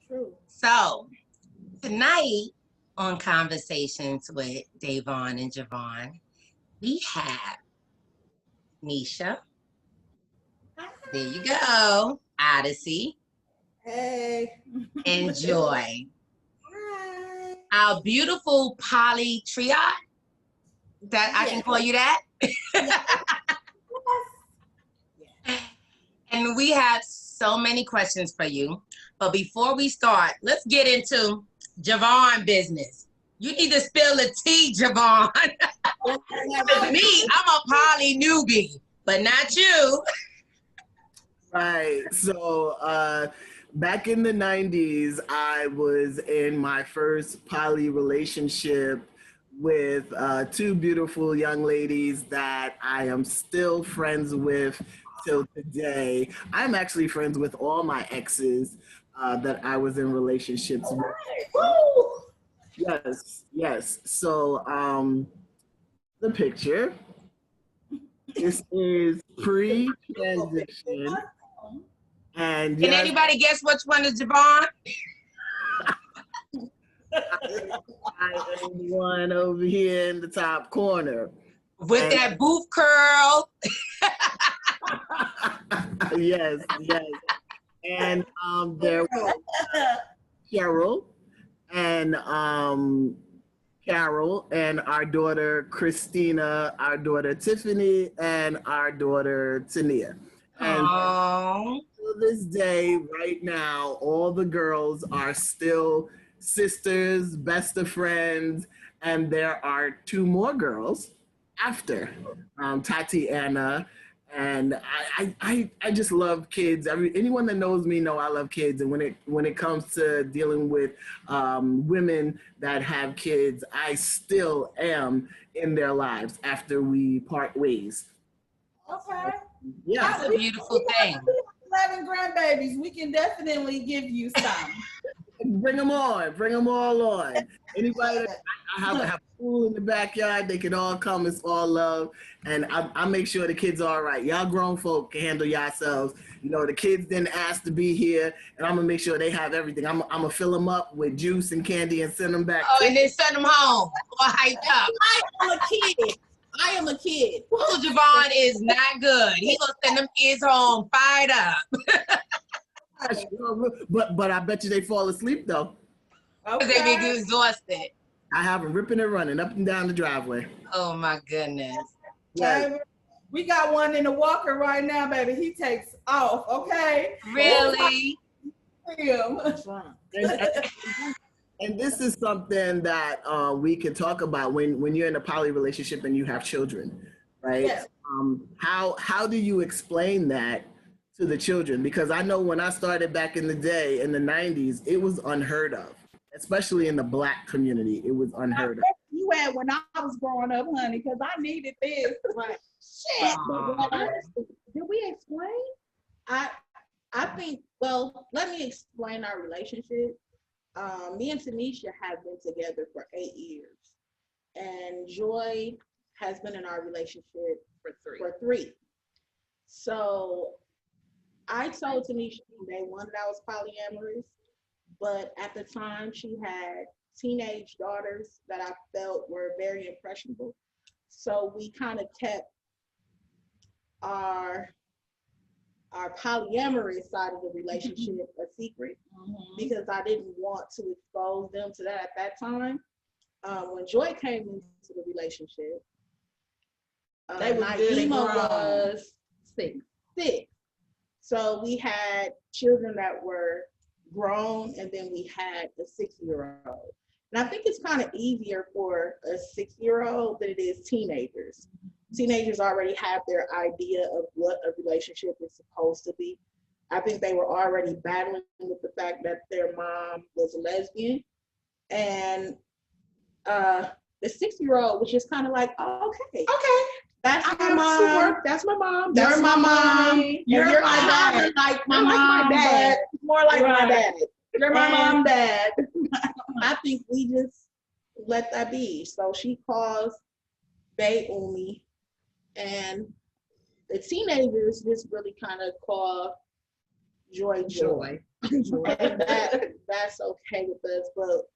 True. So tonight on Conversations with Davone and Jevon, we have Tanisha. There you go. Odyssey. Hey. And Joy. Hi. Our beautiful poly triad. That I can call you that? And we have so many questions for you. But before we start, let's get into Jevon business. You need to spill the tea, Jevon. Me, I'm a poly newbie, but not you. Right. So back in the 90s, I was in my first poly relationship with two beautiful young ladies that I am still friends with till today. I'm actually friends with all my exes that I was in relationships with. Woo! Yes, yes. So the picture. This is pre-transition. And Can yes, anybody guess which one is Jevon? I am the one over here in the top corner. With that booth curl. Yes, yes. And there was Cheryl and Carol and our daughter Christina, our daughter Tiffany, and our daughter Tania. And Aww. to this day, right now, all the girls are still sisters, best of friends, and there are two more girls after Tatiana. And I just love kids. Anyone that knows me know I love kids. And when it comes to dealing with women that have kids, I still am in their lives after we part ways. Okay. Yeah. That's a beautiful thing. 11 grandbabies. We can definitely give you some. Bring them on. Bring them all on. Anybody that I have a pool in the backyard, they can all come. It's all love. And I make sure the kids are all right. Y'all grown folk can handle yourselves. You know, the kids didn't ask to be here, and I'm going to make sure they have everything. I'm going to fill them up with juice and candy and send them back. Oh, and then send them home. All hyped up. I am a kid. I am a kid. Uncle Jevon is not good. He gonna send them kids home fired up. But I bet you they fall asleep, though. Because they be exhausted. I have them ripping and running up and down the driveway. Oh, my goodness. Yes. We got one in the walker right now, baby. He takes off, okay? Really? And this is something that we can talk about when you're in a poly relationship and you have children, right? Yes. How do you explain that to the children? Because I know when I started back in the day, in the 90s, it was unheard of, especially in the Black community. It was unheard of. You had when I was growing up, honey, because I needed this. Right. Shit. Did we explain? I think, well, let me explain our relationship. Me and Tanisha have been together for 8 years, and Joy has been in our relationship for three. So I told Tanisha from day one that I was polyamorous, but at the time she had teenage daughters that I felt were very impressionable. So we kind of kept our polyamorous side of the relationship a secret because I didn't want to expose them to that at that time. When Joy came into the relationship, Naima was six. So we had children that were grown, and then we had a 6-year-old. And I think it's kind of easier for a 6-year-old than it is teenagers. Teenagers already have their idea of what a relationship is supposed to be. I think they were already battling with the fact that their mom was a lesbian. And the 6-year-old was just kind of like, oh, okay. That's my mom. That's my mom. That's my mom. You're my dad. Like my mom, my dad. More like my dad. You're my mom, dad. I think we just let that be. So she calls Bay Umi, and the teenagers just really kind of call Joy. And that's okay with us, but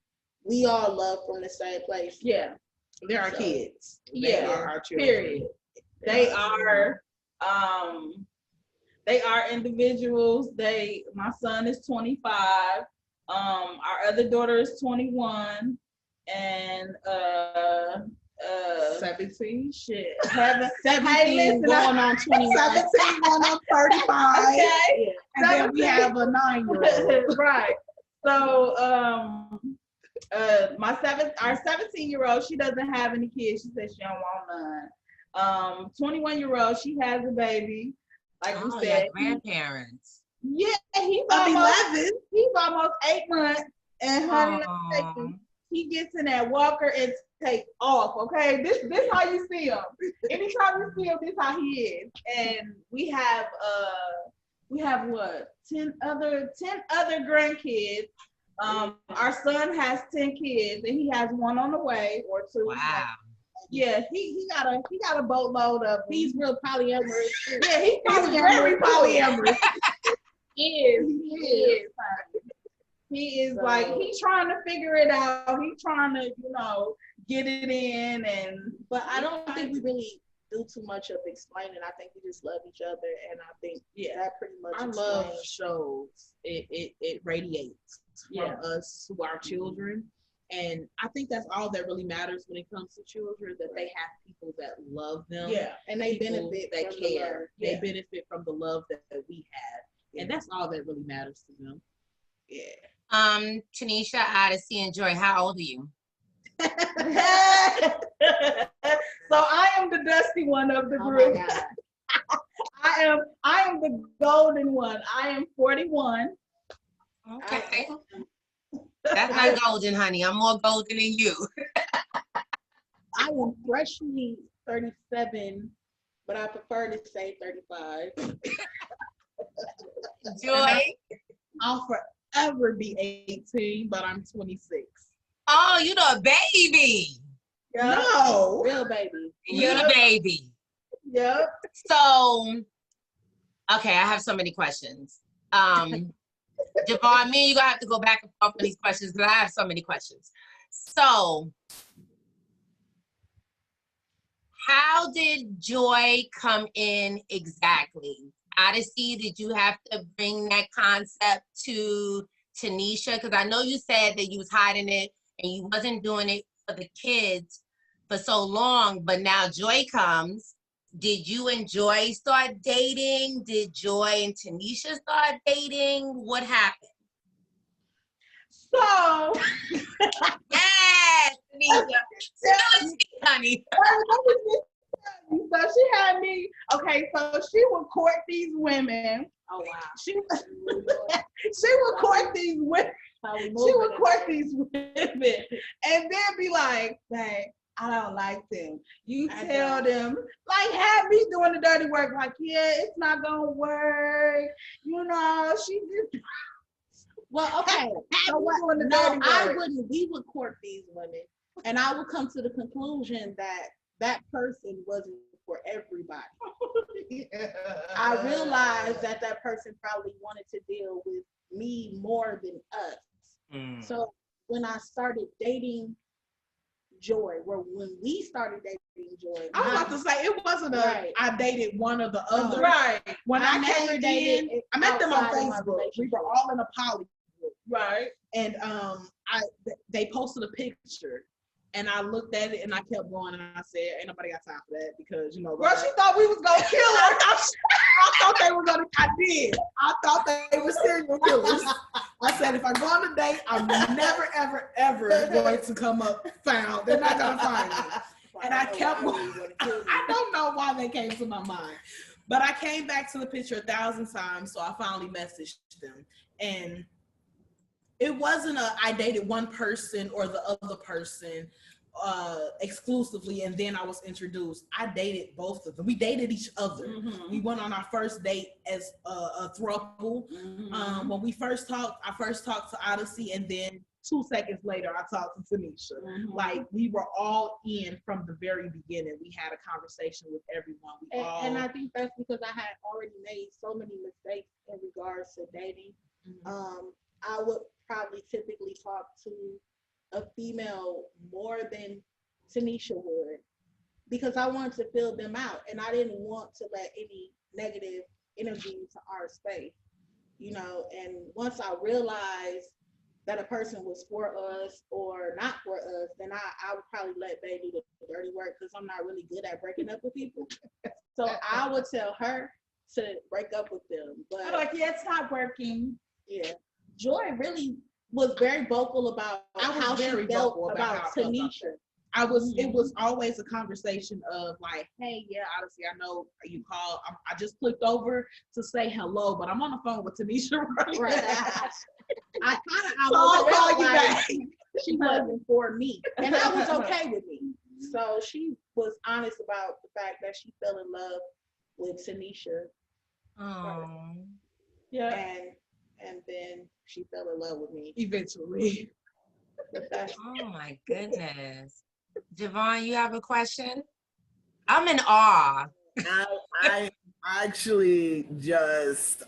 we all love from the same place. Yeah. They're our kids. Yeah. They are our children. Period. They are individuals. My son is 25. Our other daughter is 21, and 17. shit. 17 going on 21. 17 going on 35. Okay. And then we have a 9-year-old. Right. So our 17-year-old, she doesn't have any kids. She says she don't want none. 21-year-old, she has a baby. Like we said, like grandparents. Yeah, he's I'm almost 11. He's almost 8 months, and honey, he gets in that walker and take off. Okay, this how you see him. Anytime you see him, this how he is. And we have what 10 other grandkids. Our son has 10 kids, and he has one on the way or two. Wow. Yeah, he got a boatload of them. He's real polyamorous. Yeah, he's very polyamorous. He is. He is like, he's trying to figure it out. He's trying to, get it in. But I don't think we really do too much of explaining. I think we just love each other, and I think that pretty much Our love shows. It radiates from us to our children. And I think that's all that really matters when it comes to children, that they have people that love them. Yeah, and they benefit that from care. The love. They benefit from the love that we have. And that's all that really matters to them. Yeah. Tanisha, Odyssey, and Joy, how old are you? So I am the dusty one of the group. Oh my God. I am the golden one. I am 41. Okay. That's not golden, honey. I'm more golden than you. I am freshly 37, but I prefer to say 35. Joy? I'll forever be 18, but I'm 26. Oh, you the baby. Yep. No. Real baby. You the baby. Yep. So, okay, I have so many questions. Jevon, me and you gonna have to go back and forth on these questions because I have so many questions. So, how did Joy come in exactly? Odyssey, did you have to bring that concept to Tanisha? Because I know you said that you was hiding it and you wasn't doing it for the kids for so long, but now Joy comes. Did you and Joy start dating? Did Joy and Tanisha start dating? What happened? So, Yes, Tanisha. Tell us, honey. So she had me. Okay, so she would court these women. Oh wow. She would court these women. She would court these women, and then be like, "Babe, I don't like them." You tell them, like, have me doing the dirty work. Like, yeah, it's not gonna work. She just. Well, okay. So what? No, I wouldn't. We would court these women, and I would come to the conclusion that person wasn't for everybody. I realized that person probably wanted to deal with me more than us. So when I started dating Joy, when we started dating Joy, I was about to say, it wasn't I dated one or the other. Right. When I came in, I met them on outside of my Facebook. We were all in a poly group. Right. And they posted a picture. And I looked at it and I kept going and I said, ain't nobody got time for that because, Girl, she thought we was gonna kill her. I thought they were gonna, I did. I thought they were serial killers. I said, if I go on a date, I'm never, ever, ever going to come up found. They're not gonna find me. And I kept going. I don't know why they came to my mind. But I came back to the picture 1,000 times, so I finally messaged them. And it wasn't I dated one person or the other person exclusively, and then I was introduced. I dated both of them. We dated each other. Mm-hmm. We went on our first date as a throuple. Mm-hmm. When we first talked, I first talked to Odyssey, and then 2 seconds later, I talked to Tanisha. Mm-hmm. Like, we were all in from the very beginning. We had a conversation with everyone. And I think that's because I had already made so many mistakes in regards to dating. I would probably typically talk to a female more than Tanisha would, because I wanted to fill them out, and I didn't want to let any negative energy into our space, you know. And once I realized that a person was for us or not for us, then I would probably let Bae do the dirty work, because I'm not really good at breaking up with people. So I would tell her to break up with them. But I'm like, yeah, it's not working. yeah, Joy really was very vocal about how she felt about Tanisha. It was always a conversation of like, hey, yeah, Odyssey, I know you called. I just clicked over to say hello, but I'm on the phone with Tanisha right now. I kind of I'll call you back. She wasn't for me, and that was okay with me. So she was honest about the fact that she fell in love with Tanisha. Oh. Yeah. And then she fell in love with me Eventually. Oh my goodness. Jevon, you have a question? I'm in awe. I actually just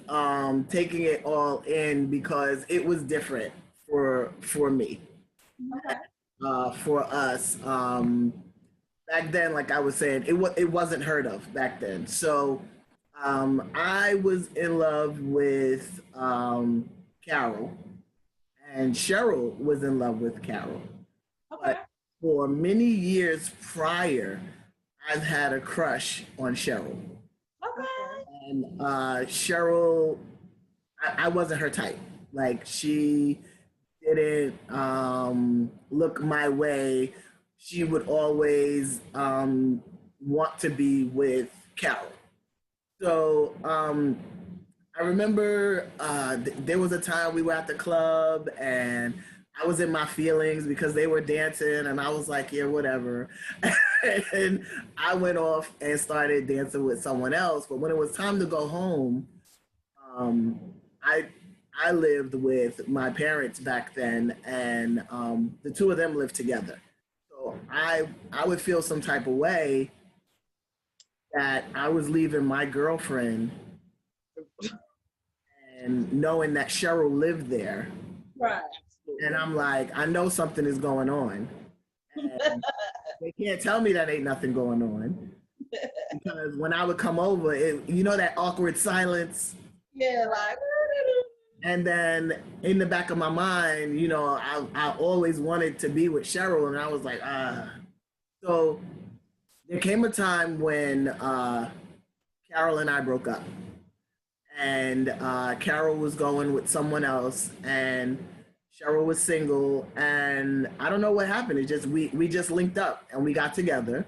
taking it all in because it was different for me. Okay. For us, back then, like I was saying, it wasn't heard of back then. So I was in love with Carol, and Cheryl was in love with Carol. Okay. But for many years prior, I've had a crush on Cheryl. Okay. And Cheryl, I wasn't her type. Like, she didn't look my way. She would always want to be with Carol. So I remember there was a time we were at the club and I was in my feelings because they were dancing, and I was like, yeah, whatever. And I went off and started dancing with someone else. But when it was time to go home, I lived with my parents back then, and the two of them lived together. So I would feel some type of way that I was leaving my girlfriend and knowing that Cheryl lived there. Right. And I'm like, I know something is going on. And they can't tell me that ain't nothing going on. Because when I would come over, you know that awkward silence? Yeah, like. And then in the back of my mind, you know, I always wanted to be with Cheryl, and I was like, So there came a time when Carol and I broke up. And Carol was going with someone else, and Cheryl was single, and I don't know what happened. It just we just linked up and we got together,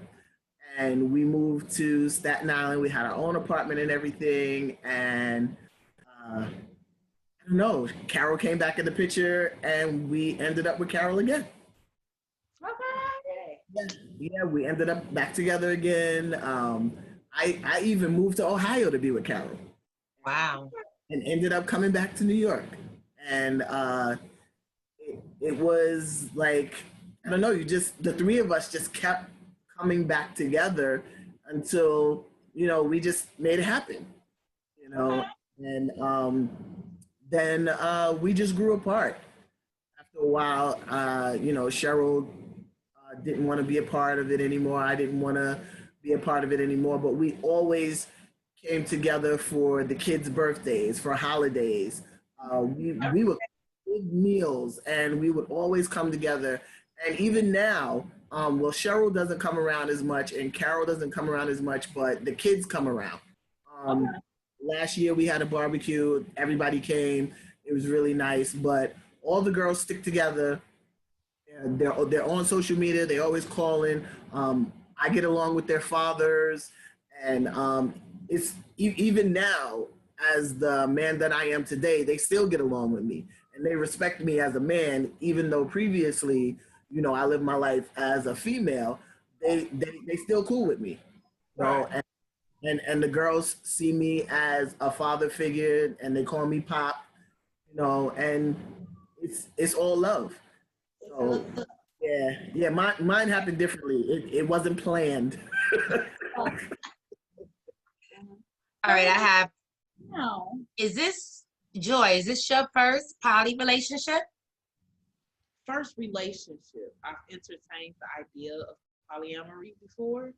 and we moved to Staten Island. We had our own apartment and everything, and I don't know. Carol came back in the picture, and we ended up with Carol again. Okay. Yeah, we ended up back together again. I even moved to Ohio to be with Carol. Wow. And ended up coming back to New York. And it was like, I don't know, the three of us just kept coming back together until, you know, we just made it happen, you know. And then we just grew apart. After a while, you know, Cheryl didn't want to be a part of it anymore. I didn't want to be a part of it anymore, but we always came together for the kids' birthdays, for holidays. We would big meals, and we would always come together. And even now, well, Cheryl doesn't come around as much, and Carol doesn't come around as much, but the kids come around. Last year we had a barbecue. Everybody came. It was really nice. But all the girls stick together. And they're on social media. They always call in. I get along with their fathers, and it's even now, as the man that I am today, they still get along with me, and they respect me as a man, even though previously, you know, I lived my life as a female. They still cool with me, you know, and the girls see me as a father figure, and they call me Pop, you know, and it's all love. So yeah, mine happened differently. It wasn't planned. All right, I have. No. Is this Joy, is this your first poly relationship? First relationship, I've entertained the idea of polyamory before.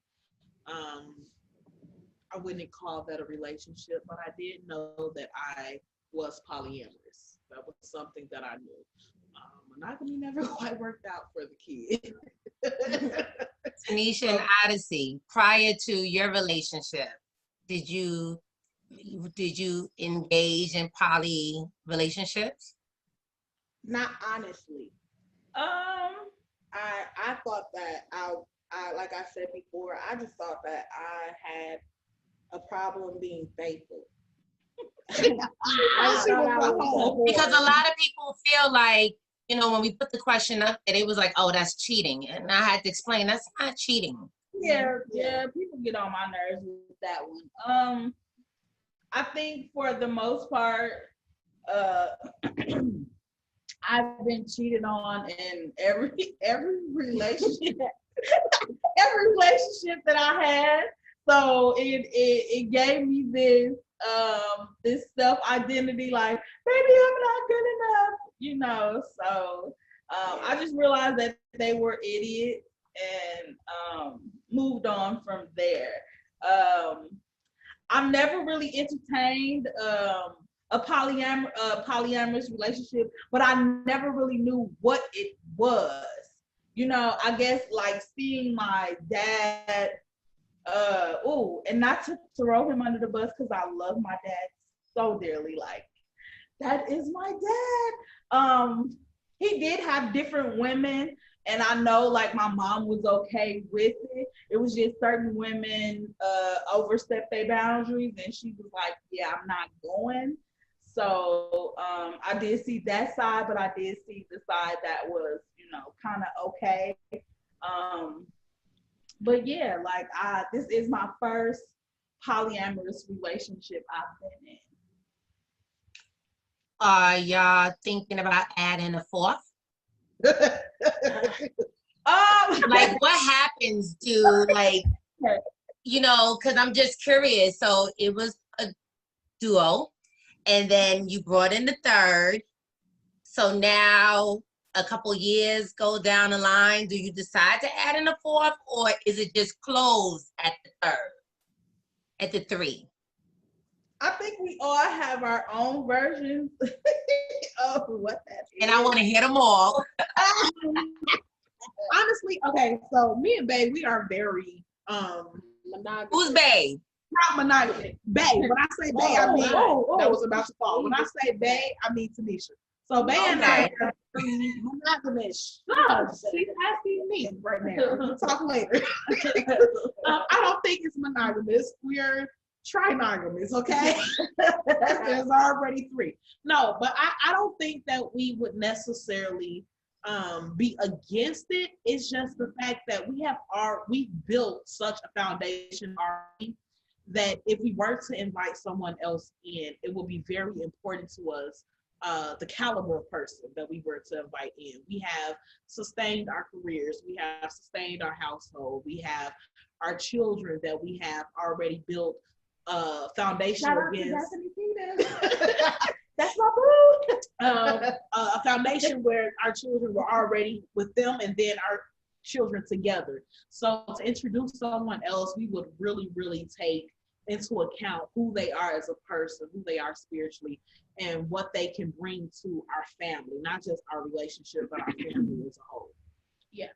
I wouldn't call that a relationship, but I did know that I was polyamorous. That was something that I knew. Monogamy never quite worked out for the kid. Tanisha and Odyssey, prior to your relationship, did you engage in poly relationships? Not honestly. I thought that I like I said before, I just thought that I had a problem being faithful. I thought I was Because a lot of people feel like, you know, when we put the question up there, it was like, oh, that's cheating. And I had to explain that's not cheating. Yeah, people get on my nerves with that one. I think for the most part, I've been cheated on in every relationship, every relationship that I had. So it gave me this self identity, like, maybe I'm not good enough, you know. So I just realized that they were idiots and moved on from there. I've never really entertained a polyamorous relationship, but I never really knew what it was. You know, I guess like seeing my dad, and not to throw him under the bus because I love my dad so dearly. Like, that is my dad. He did have different women, and I know like my mom was okay with it. It was just certain women overstepped their boundaries, and she was like, yeah, I'm not going. So I did see that side, but I did see the side that was, you know, kind of okay. But yeah, like this is my first polyamorous relationship I've been in. Are y'all thinking about adding a fourth? Like, what happens to, like, you know, because I'm just curious. So it was a duo, and then you brought in the third. So now, a couple years go down the line, do you decide to add in a fourth, or is it just closed at the third, at the three? I think we all have our own versions of what that is. And I want to hit them all. Honestly, okay, so me and Bae, we are very monogamous. Who's Bae? Not monogamous. Bae. When I say Bae, I mean that was about to fall. When I say Bae, I mean Tanisha. So Bae and I are monogamous. No, she's asking me right now. We'll talk later. I don't think it's monogamous. We're trinogamous, okay? There's already three. No, but I don't think that we would necessarily be against it. It's just the fact that we built such a foundation already that if we were to invite someone else in, it would be very important to us the caliber of person that we were to invite in. We have sustained our careers, we have sustained our household, we have our children that we have already built foundation against. That's my boo. A foundation where our children were already with them, and then our children together. So to introduce someone else, we would really, really take into account who they are as a person, who they are spiritually, and what they can bring to our family, not just our relationship, but our family as a whole. Yeah.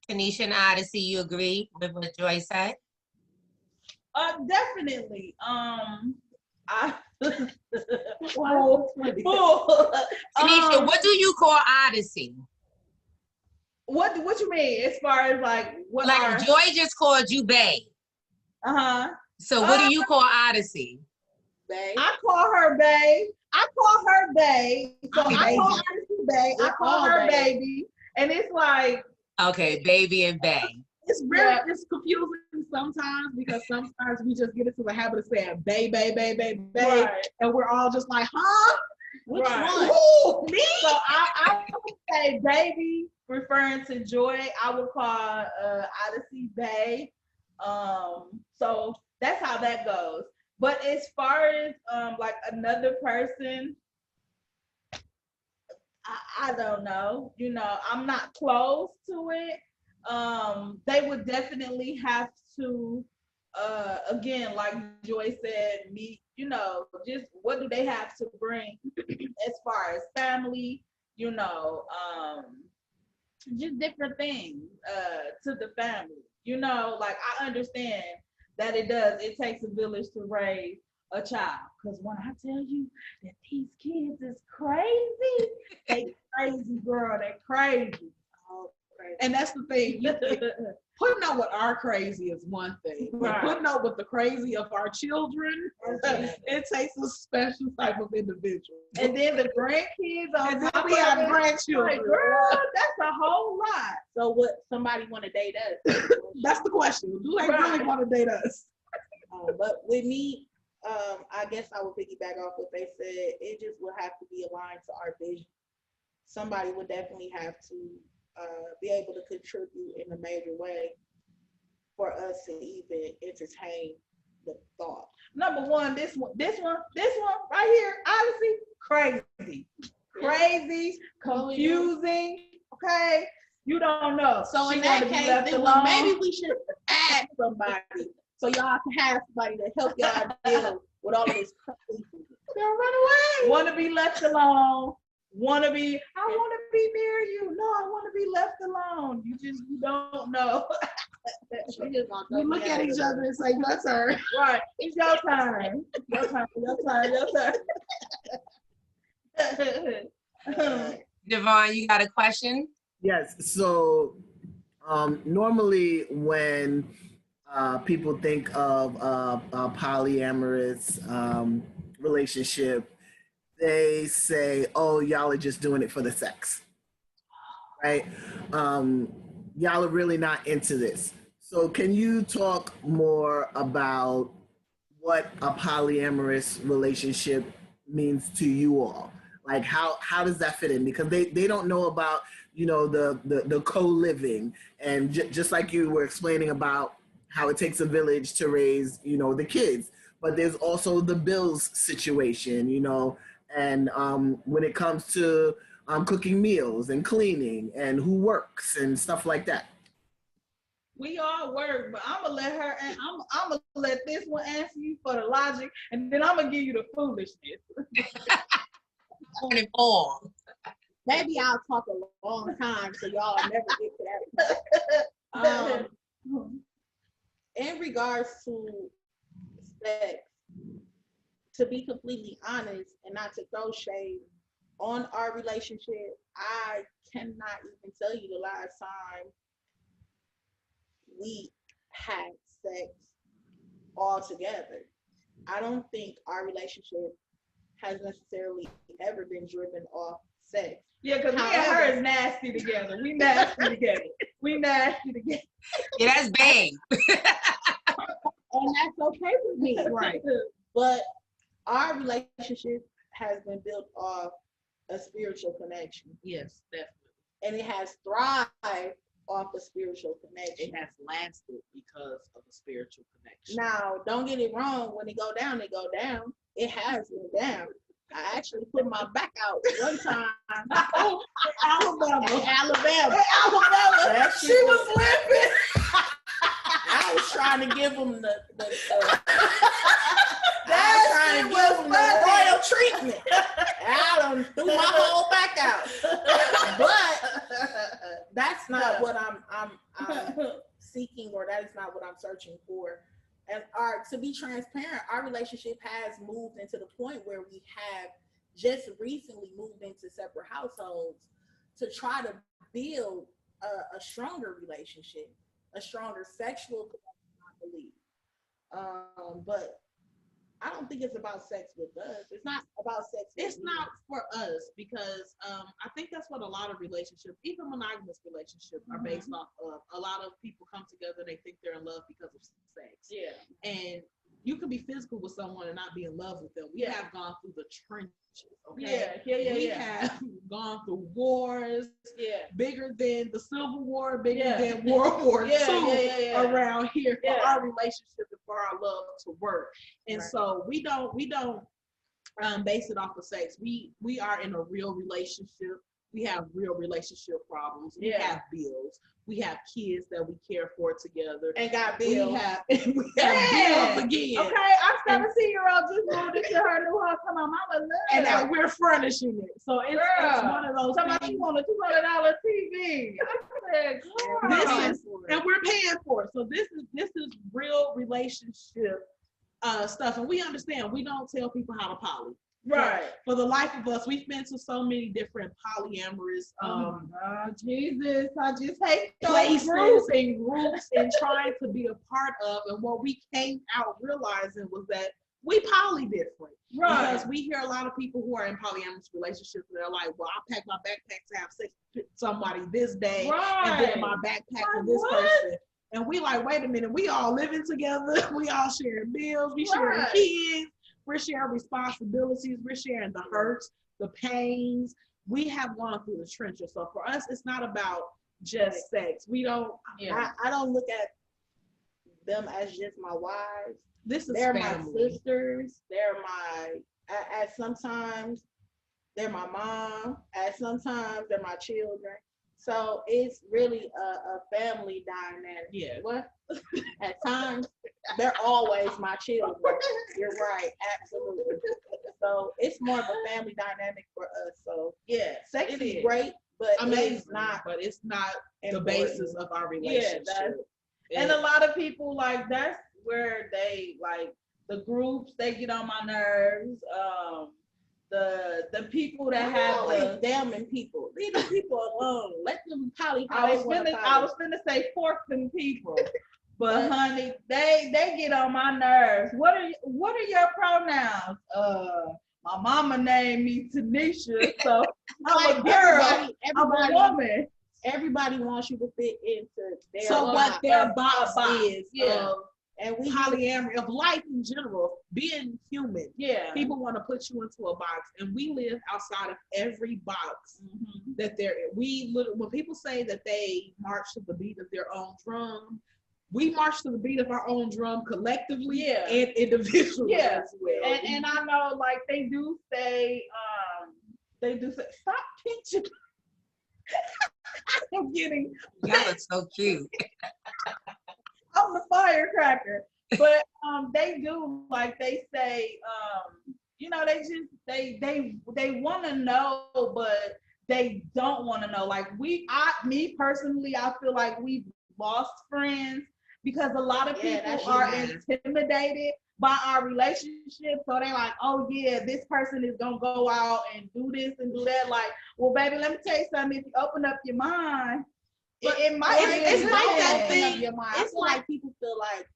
Tanisha and Odyssey, you agree with what Joy said? Definitely. Tanisha, what do you call Odyssey? What you mean as far as like what? Like Joy just called you Bae. So what do you call Odyssey? Bae. I call her Bae. So I call Odyssey Bae. I call her baby, and it's like okay, baby and Bae. It's very it's confusing sometimes because sometimes we just get into the habit of saying bae, right. And we're all just like, huh? Which one? Ooh, me? So I would say baby, referring to Joy. I would call Odyssey Bae. So that's how that goes. But as far as like another person, I don't know. You know, I'm not close to it. They would definitely have to, again, like Joy said, meet. You know, just what do they have to bring as far as family? You know, just different things to the family. You know, like I understand that it takes a village to raise a child. Because when I tell you that these kids is crazy, they crazy, girl, they crazy. Oh, crazy. And that's the thing. Putting out what our crazy is one thing. But putting out what the crazy of our children, it takes a special type of individual. And then the grandkids and then we have grandchildren. Like, girl, that's a whole lot. So what, somebody want to date us? That's the question. Do they really want to date us? But with me, I guess I would piggyback off what they said. It just would have to be aligned to our vision. Somebody would definitely have to be able to contribute in a major way for us to even entertain the thought. Number one, this one right here, Odyssey, crazy, confusing. Okay, you don't know. So in that case, then maybe we should add somebody so y'all can have somebody to help y'all deal with all of this crazy. They'll run away. Want to be left alone. I want to be near you. No, I want to be left alone. You don't know. We look at each other and say, your turn. Right. It's your turn. Your turn. Jevon, you got a question? Yes. So normally when people think of a polyamorous relationship, they say, oh, y'all are just doing it for the sex, right? Y'all are really not into this. So can you talk more about what a polyamorous relationship means to you all? Like how does that fit in? Because they don't know about, you know, the co-living, and just like you were explaining about how it takes a village to raise, you know, the kids, but there's also the bills situation, you know, and when it comes to cooking meals and cleaning and who works and stuff like that. We all work, but I'm gonna let her, and I'm gonna let this one answer you for the logic, and then I'm gonna give you the foolishness. Maybe I'll talk a long time, so y'all never get to that. In regards to sex, to be completely honest and not to throw shade on our relationship, I cannot even tell you the last time we had sex all together. I don't think our relationship has necessarily ever been driven off sex. Yeah, because me and her is nasty together. We nasty together. Yeah, that's bang. And that's okay with me, right? But our relationship has been built off a spiritual connection. Yes, definitely. And it has thrived off a spiritual connection. It has lasted because of a spiritual connection. Now, don't get it wrong. When it go down, it go down. It has been down. I actually put my back out one time. Alabama. She was limping. I was trying to give them the royal treatment. I done threw my whole back out. But that's not what I'm seeking, or that is not what I'm searching for. And to be transparent, our relationship has moved into the point where we have just recently moved into separate households to try to build a stronger relationship, a stronger sexual connection, I believe. But I don't think it's about sex with us. It's not about sex with It's not for us, because I think that's what a lot of relationships, even monogamous relationships, are based off of. A lot of people come together, they think they're in love because of sex. Yeah. And you can be physical with someone and not be in love with them. We have gone through the trenches. Okay. We have gone through wars. Bigger than the Civil War, bigger than World War II around here for our relationship and for our love to work. And so we don't base it off of sex. We are in a real relationship. We have real relationship problems. We have bills. We have kids that we care for together. And got bills. We have bills again. Okay, our 17-year-old just moved into her new house. Come on, mama, look. And now we're furnishing it. So it's one of those things. She want a $200 TV. I said, and we're paying for it. So this is real relationship stuff. And we understand we don't tell people how to poly. Right. For the life of us, we've been to so many different polyamorous Jesus, I just hate places and groups and trying to be a part of. And what we came out realizing was that we poly different. Right. Because we hear a lot of people who are in polyamorous relationships, they're like, well, I pack my backpack to have sex with somebody this day, and then my backpack with this person. And we like, wait a minute, we all living together, we all sharing bills, we sharing kids. We're sharing responsibilities. We're sharing the hurts, the pains. We have gone through the trenches. So for us, it's not about just sex. We don't. I don't look at them as just my wives. They're family. My sisters. They're my. At sometimes they're my mom. At sometimes they're my children. So it's really a family dynamic. Yeah. What? At times, they're always my children. You're right. Absolutely. So it's more of a family dynamic for us. So yeah, sex is great, but it's not the basis of our relationship. And a lot of people like that's where they like the groups. They get on my nerves. The people that have damning people. Leave the people alone. Let them poly. I was finna say fork them people. But honey, they get on my nerves. What are your pronouns? My mama named me Tanisha, so I'm a girl. I'm a woman. Everybody wants you to fit into their what their box is. And we polyamory of life in general, being human. Yeah. People want to put you into a box, and we live outside of every box that they're in. When people say that they march to the beat of their own drum, we march to the beat of our own drum collectively and individually as well. And I know like they do say stop pinching. I'm getting that was so cute. I'm the firecracker. But they do like they say they want to know, but they don't want to know. Like me personally, I feel like we've lost friends because a lot of people are intimidated by our relationship. So they're like, oh yeah, this person is gonna go out and do this and do that. Like, well, baby, let me tell you something. If you open up your mind, it might. It's like that thing. It's like people feel like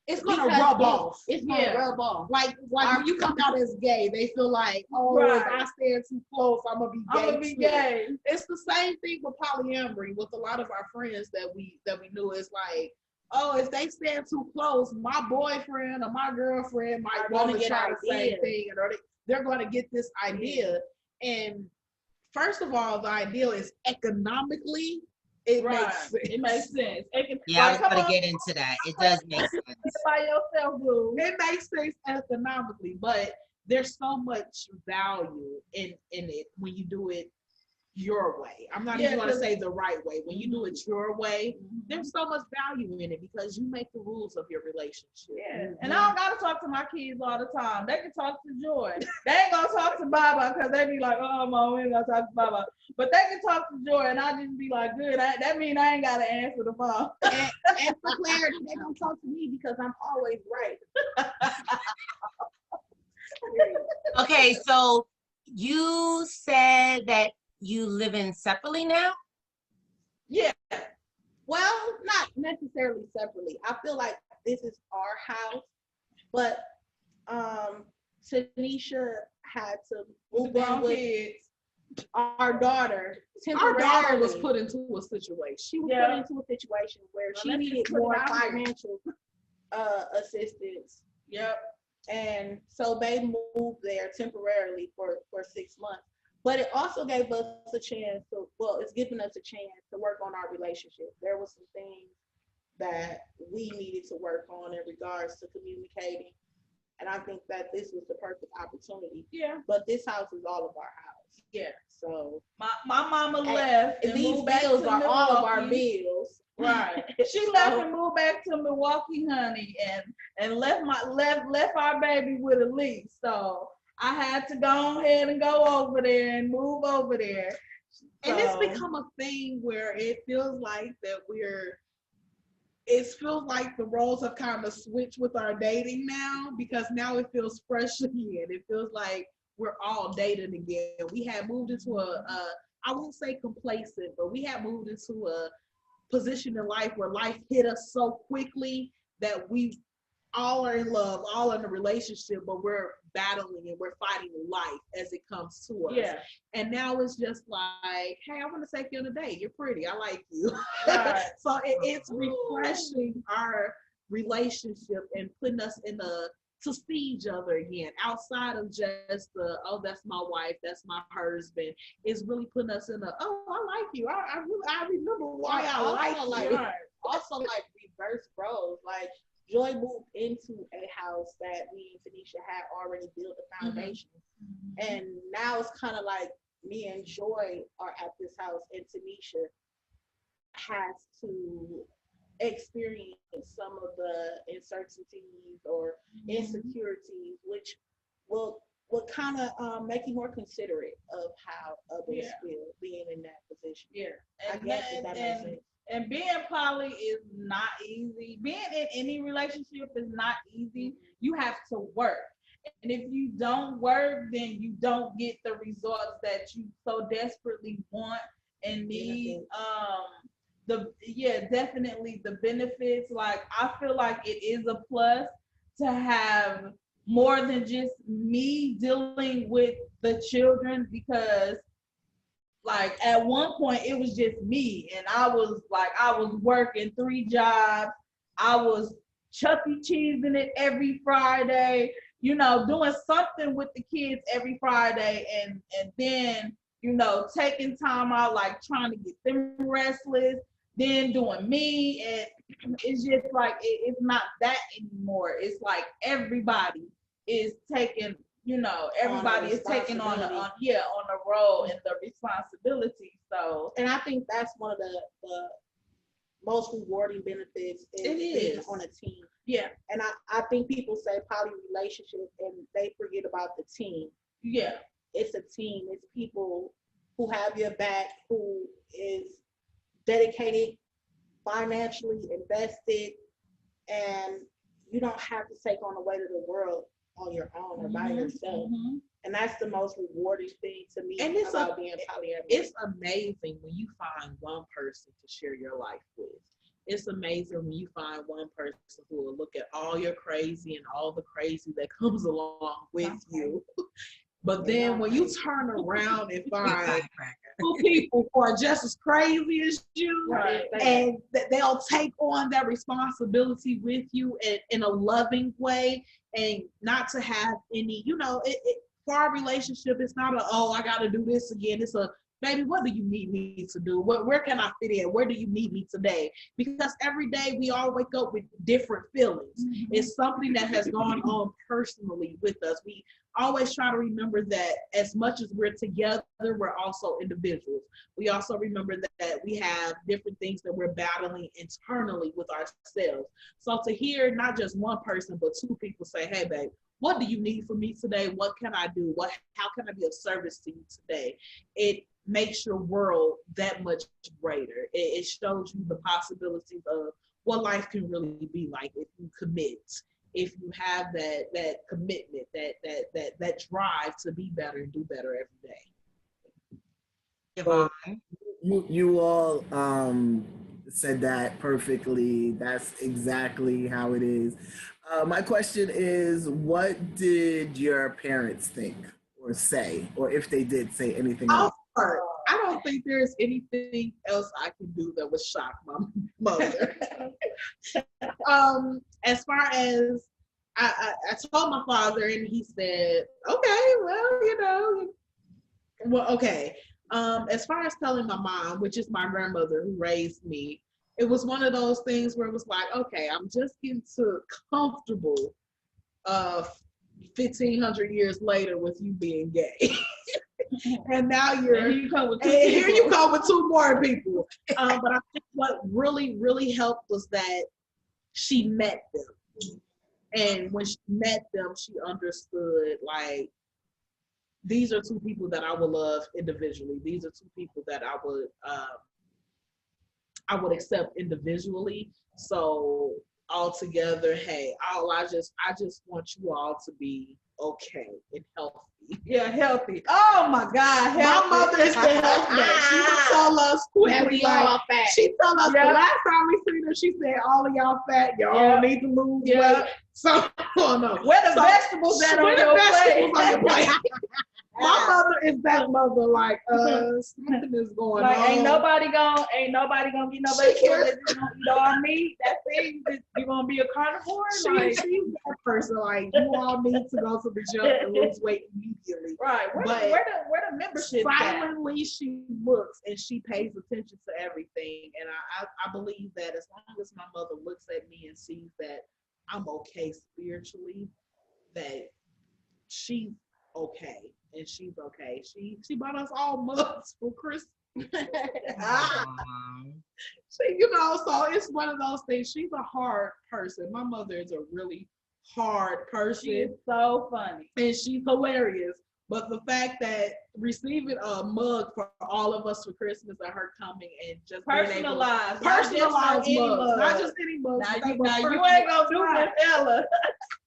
it's gonna rub off. It's gonna rub off. Like when you come out as gay, they feel like, oh, if I stand too close, I'm gonna be gay. It's the same thing with polyamory. With a lot of our friends that we knew, it's like, oh, if they stand too close, my boyfriend or my girlfriend might want to try the same thing, or they're going to get this idea. And first of all, the idea is economically, it makes sense. It makes sense. I was going to get into that. It does make sense. By yourself, boo. It makes sense economically, but there's so much value in it when you do it your way. I'm not even going to say the right way. When you do it your way, there's so much value in it because you make the rules of your relationship. Yeah. And I don't got to talk to my kids all the time. They can talk to Joy. They ain't going to talk to Baba because they be like, oh, mom, we ain't going to talk to Baba. But they can talk to Joy, and I just be like, good. That means I ain't got to answer the phone. and for clarity, they don't talk to me because I'm always right. Okay, so you said that you live in separately now? Yeah. Well, not necessarily separately. I feel like this is our house, but Tanisha had to move in with our daughter. Our daughter was put into a situation. She was put into a situation where she needed more financial assistance Yep. And so they moved there temporarily for 6 months. But it also gave us a chance to, well, it's given us a chance to work on our relationship. There were some things that we needed to work on in regards to communicating. And I think that this was the perfect opportunity. Yeah. But this house is all of our house. Yeah. So my mama left. And these bills are all of our bills. Right. She left and moved back to Milwaukee, honey, and left our baby with a lease. So I had to go ahead and go over there and move over there. So, and it's become a thing where it feels like that it feels like the roles have kind of switched with our dating now, because now it feels fresh again. It feels like we're all dating again. We had moved into I won't say complacent, but we had moved into a position in life where life hit us so quickly that we all are in love, all in a relationship, but we're battling and we're fighting life as it comes to us. Yeah. And now it's just like, hey, I want to take you on a date. You're pretty. I like you. Right. So it's refreshing our relationship and putting us to see each other again, outside of just oh, that's my wife, that's my husband. It's really putting us in oh, I like you. I remember why I like you. Right. Also, like reverse roles. Like Joy moved into a house that me and Tanisha had already built a foundation. Mm-hmm. And now it's kind of like me and Joy are at this house, and Tanisha has to experience some of the uncertainties or insecurities, which will kind of make you more considerate of how others feel being in that position. Yeah. And I guess that makes sense. And being poly is not easy. Being in any relationship is not easy. You have to work. And if you don't work, then you don't get the results that you so desperately want and need. Definitely the benefits. Like, I feel like it is a plus to have more than just me dealing with the children, because like at one point it was just me, and I was working 3 jobs. I was Chuck E. Cheesing it every Friday, doing something with the kids every Friday, and then, taking time out, like trying to get them restless, then doing me. And it's just like, it's not that anymore. It's like everybody is taking, everybody is taking on a role and the responsibility. So, and I think that's one of the most rewarding benefits is being on a team. Yeah. And I think people say poly relationship and they forget about the team. Yeah. It's a team. It's people who have your back, who is dedicated, financially invested, and you don't have to take on the weight of the world on your own or by yourself. Mm-hmm. And that's the most rewarding thing to me about being polyamorous. It's amazing when you find one person to share your life with. It's amazing when you find one person who will look at all your crazy and all the crazy that comes along with you. But then when you turn around and find 2 people who are just as crazy as you, and they'll take on that responsibility with you in a loving way, and not to have any, for our relationship, it's not I got to do this again. It's a, baby, what do you need me to do? Where can I fit in? Where do you need me today? Because every day we all wake up with different feelings. Mm-hmm. It's something that has gone on personally with us. We always try to remember that as much as we're together, we're also individuals. We also remember that we have different things that we're battling internally with ourselves. So to hear not just one person, but 2 people say, hey, babe, what do you need from me today? What can I do? How can I be of service to you today? It makes your world that much greater. It shows you the possibilities of what life can really be like if you commit, if you have that commitment, that drive to be better and do better every day. Jevon. You all said that perfectly. That's exactly how it is. My question is, what did your parents think or say, or if they did say anything else? I don't think there's anything else I can do that would shock my mother. As far as I told my father, and he said, okay, well, okay. As far as telling my mom, which is my grandmother who raised me, it was one of those things where it was like, okay, I'm just getting so comfortable 1,500 years later with you being gay. And now here you come with two more people. But I think what really, really helped was that she met them. And when she met them, she understood, like, these are two people that I would love individually. These are two people that I would accept individually. So all together, hey, I just want you all to be okay and healthy. Yeah, healthy. Oh my God, healthy. My mother is the health nut. She would tell us quickly, like, she told us the last time we seen her, she said, all of y'all fat, y'all need to lose weight. So, no. Where the vegetables at on your plate? My mother is that mother, like, something is going like, on. Ain't nobody gonna get nobody that you don't eat all meat. That thing, you gonna be a carnivore? She's that person, like, you all need to go to the gym and lose weight immediately. Right. Where the membership silently at? She looks and she pays attention to everything. And I believe that as long as my mother looks at me and sees that I'm okay spiritually, that she's okay. And she's okay. She bought us all mugs for Christmas. So, so it's one of those things. She's a hard person. My mother is a really hard person. She's so funny. And she's hilarious. But the fact that receiving a mug for all of us for Christmas and her coming and just personalized mugs. Not just any mugs. Now you ain't gonna do this, Ella.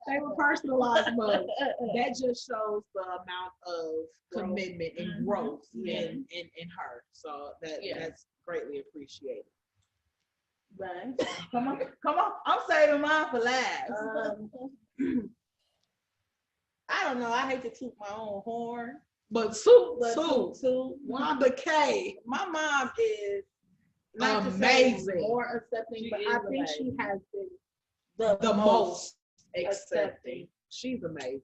They were personalized mugs. That just shows the amount of commitment and growth in her. So that's greatly appreciated. Right. Come on. I'm saving mine for last. I don't know. I hate to toot my own horn. But Sue, Wanda K. My mom is not amazing. More accepting, but I think she has been the most accepting. She's amazing.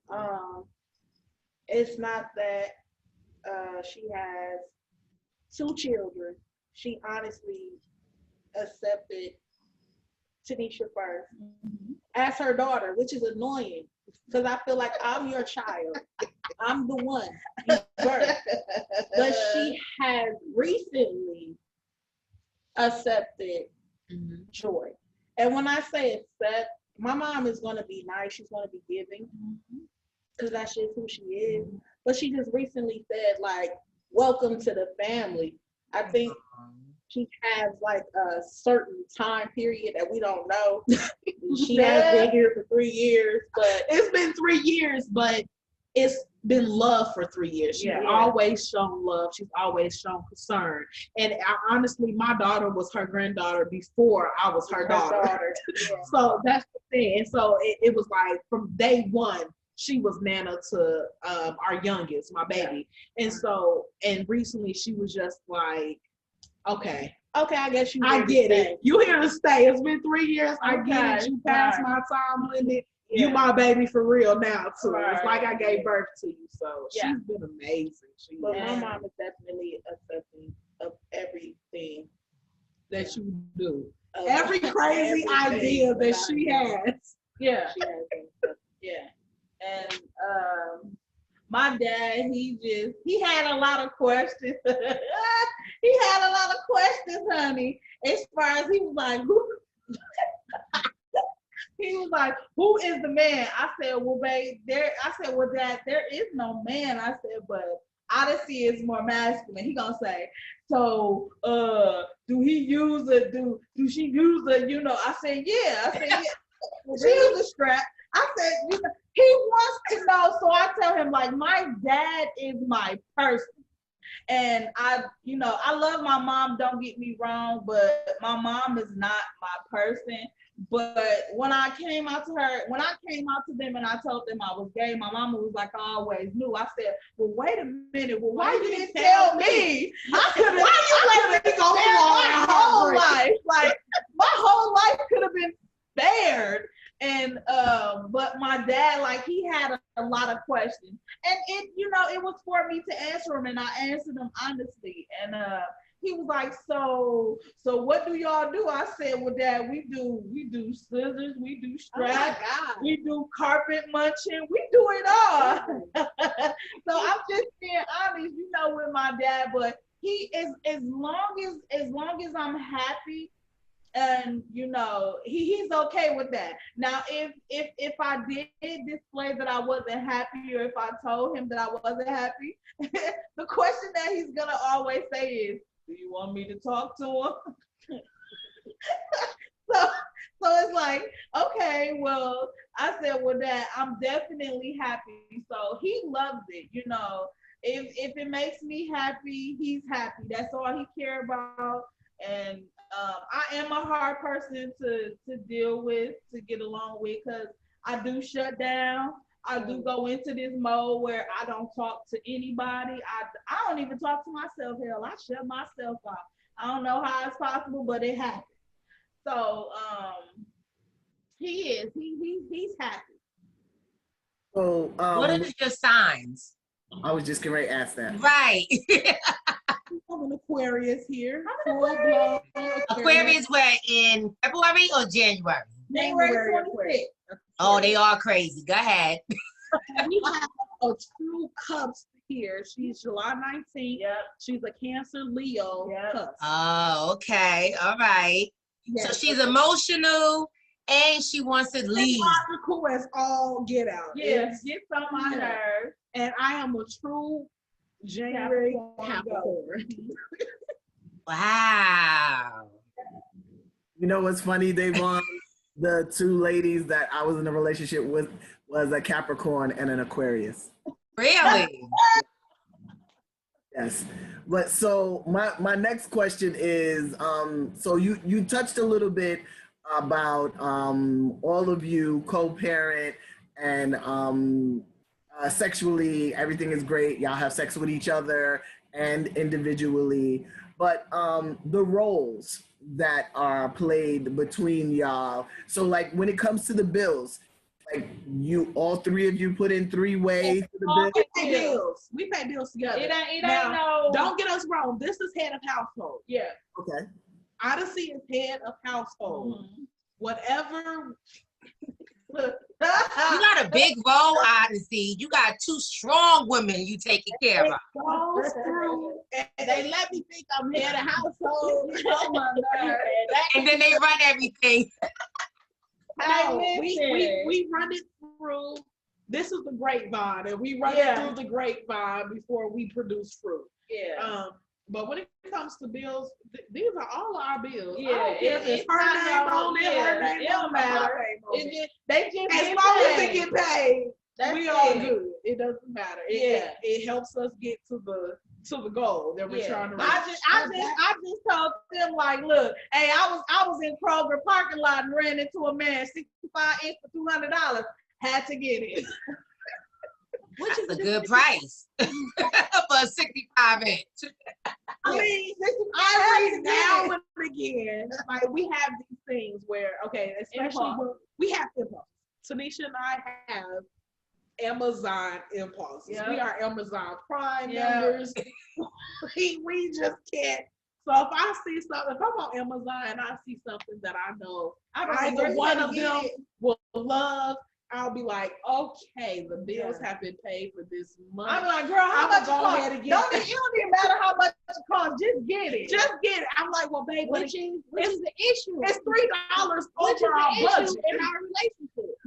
It's not that she has 2 children. She honestly accepted Tanisha first as her daughter, which is annoying because I feel like I'm your child. I'm the one you birthed. But she has recently accepted Joy. And when I say accept, my mom is going to be nice. She's going to be giving because that's just who she is. But she just recently said, like, welcome to the family. I think she has like a certain time period that we don't know. She has been here for 3 years, but it's been 3 years, but it's been love for 3 years. She's always shown love. She's always shown concern. And honestly, my daughter was her granddaughter before I was her daughter. So that's the thing. And so it was like from day one, she was Nana to our youngest, my baby. And so, and recently she was just like, okay, I guess I get it. You here to stay. It's been 3 years. I get it. You passed my time limit. You my baby for real now too. It's like I gave birth to you. So she's been amazing. But my mom is definitely accepting of everything that you do. Every crazy idea that she has. Yeah. She has. Yeah. And my dad, he had a lot of questions. He had a lot of questions, honey. As far as he was like, who is the man? I said, well, babe, Dad, there is no man. I said, but Odyssey is more masculine. He gonna say, so do he use a do she use a, I said, yeah. She used a strap. I said, he wants to know. So I tell him, like, my dad is my person. And I love my mom, don't get me wrong, but my mom is not my person. But when I came out to them and I told them I was gay, my mama was like, I always knew. I said, well, wait a minute. Well, why you didn't tell me? Why you let me go my whole life? Like, my whole life could have been spared. And but my questions. And it, you know, it was for me to answer them, and I answered them honestly. And he was like, so what do y'all do? I said, well, Dad, we do scissors, we do straps, we do carpet munching, we do it all. So I'm just being honest, you know, with my dad, but he is, as long as I'm happy, and you know, he's okay with that. Now, if I did display that I wasn't happy, or if I told him that I wasn't happy, the question that he's gonna always say is, do you want me to talk to him? So it's like, okay, well, I said, well, Dad, I'm definitely happy. So he loves it, you know. If it makes me happy, he's happy. That's all he cares about. And I am a hard person to deal with, to get along with, because I do shut down. I do go into this mode where I don't talk to anybody. I don't even talk to myself. Hell, I shut myself off. I don't know how it's possible, but it happens. So he's happy. So what are your signs? I was just getting ready to ask that. Right. I'm an Aquarius here. Aquarius were in February or January? January 26th. Oh, they are crazy. Go ahead. We have a true Cups here. She's July 19th. Yep. She's a Cancer Leo Cups. Oh, okay. All right. Yes. So she's emotional and she wants to leave. Logical as all get out. Yes, get on my nerves. And I am a true January Capricorn. Wow. You know what's funny, Davone? The two ladies that I was in a relationship with was a Capricorn and an Aquarius. Really? Yes. But so my next question is, so you touched a little bit about all of you co-parent and sexually, everything is great. Y'all have sex with each other and individually, but the roles that are played between y'all. So like when it comes to the bills, like all three of you put in 3 ways to the bill? We pay bills. We pay bills together. It ain't now, no. don't get us wrong. This is head of household. Yeah. Okay. Odyssey is head of household. Mm-hmm. Whatever. You got a big role, Odyssey. You got 2 strong women you taking care of. Goes through, and they let me think I'm head of household. Oh my God. And then they run everything. No, we run it through. This is the grapevine, and we run it through the grapevine before we produce fruit. Yeah. But when it comes to bills, these are all our bills. Yeah, it's her name on it. Her name it don't matter. They just as get long as paid. they get paid, we all it. good. It doesn't matter. It helps us get to the goal that we're trying to reach. I just told them, like, look, hey, I was in Kroger parking lot and ran into a man 65 inch for $200. Had to get it. Which is a good price for a 65 inch. I mean, every now and again, like we have these things where, okay, especially when we have impulse. Tanisha and I have Amazon impulses. Yep. We are Amazon Prime members. we just can't. So if I see something, if I'm on Amazon and I see something that I know either one of them will love, I'll be like, okay, the bills have been paid for this month. I'm like, girl, how much it cost? It don't even matter how much it costs. Just get it. Just get it. I'm like, well, babe, Which is the issue. It's $3 over our budget in our relationship.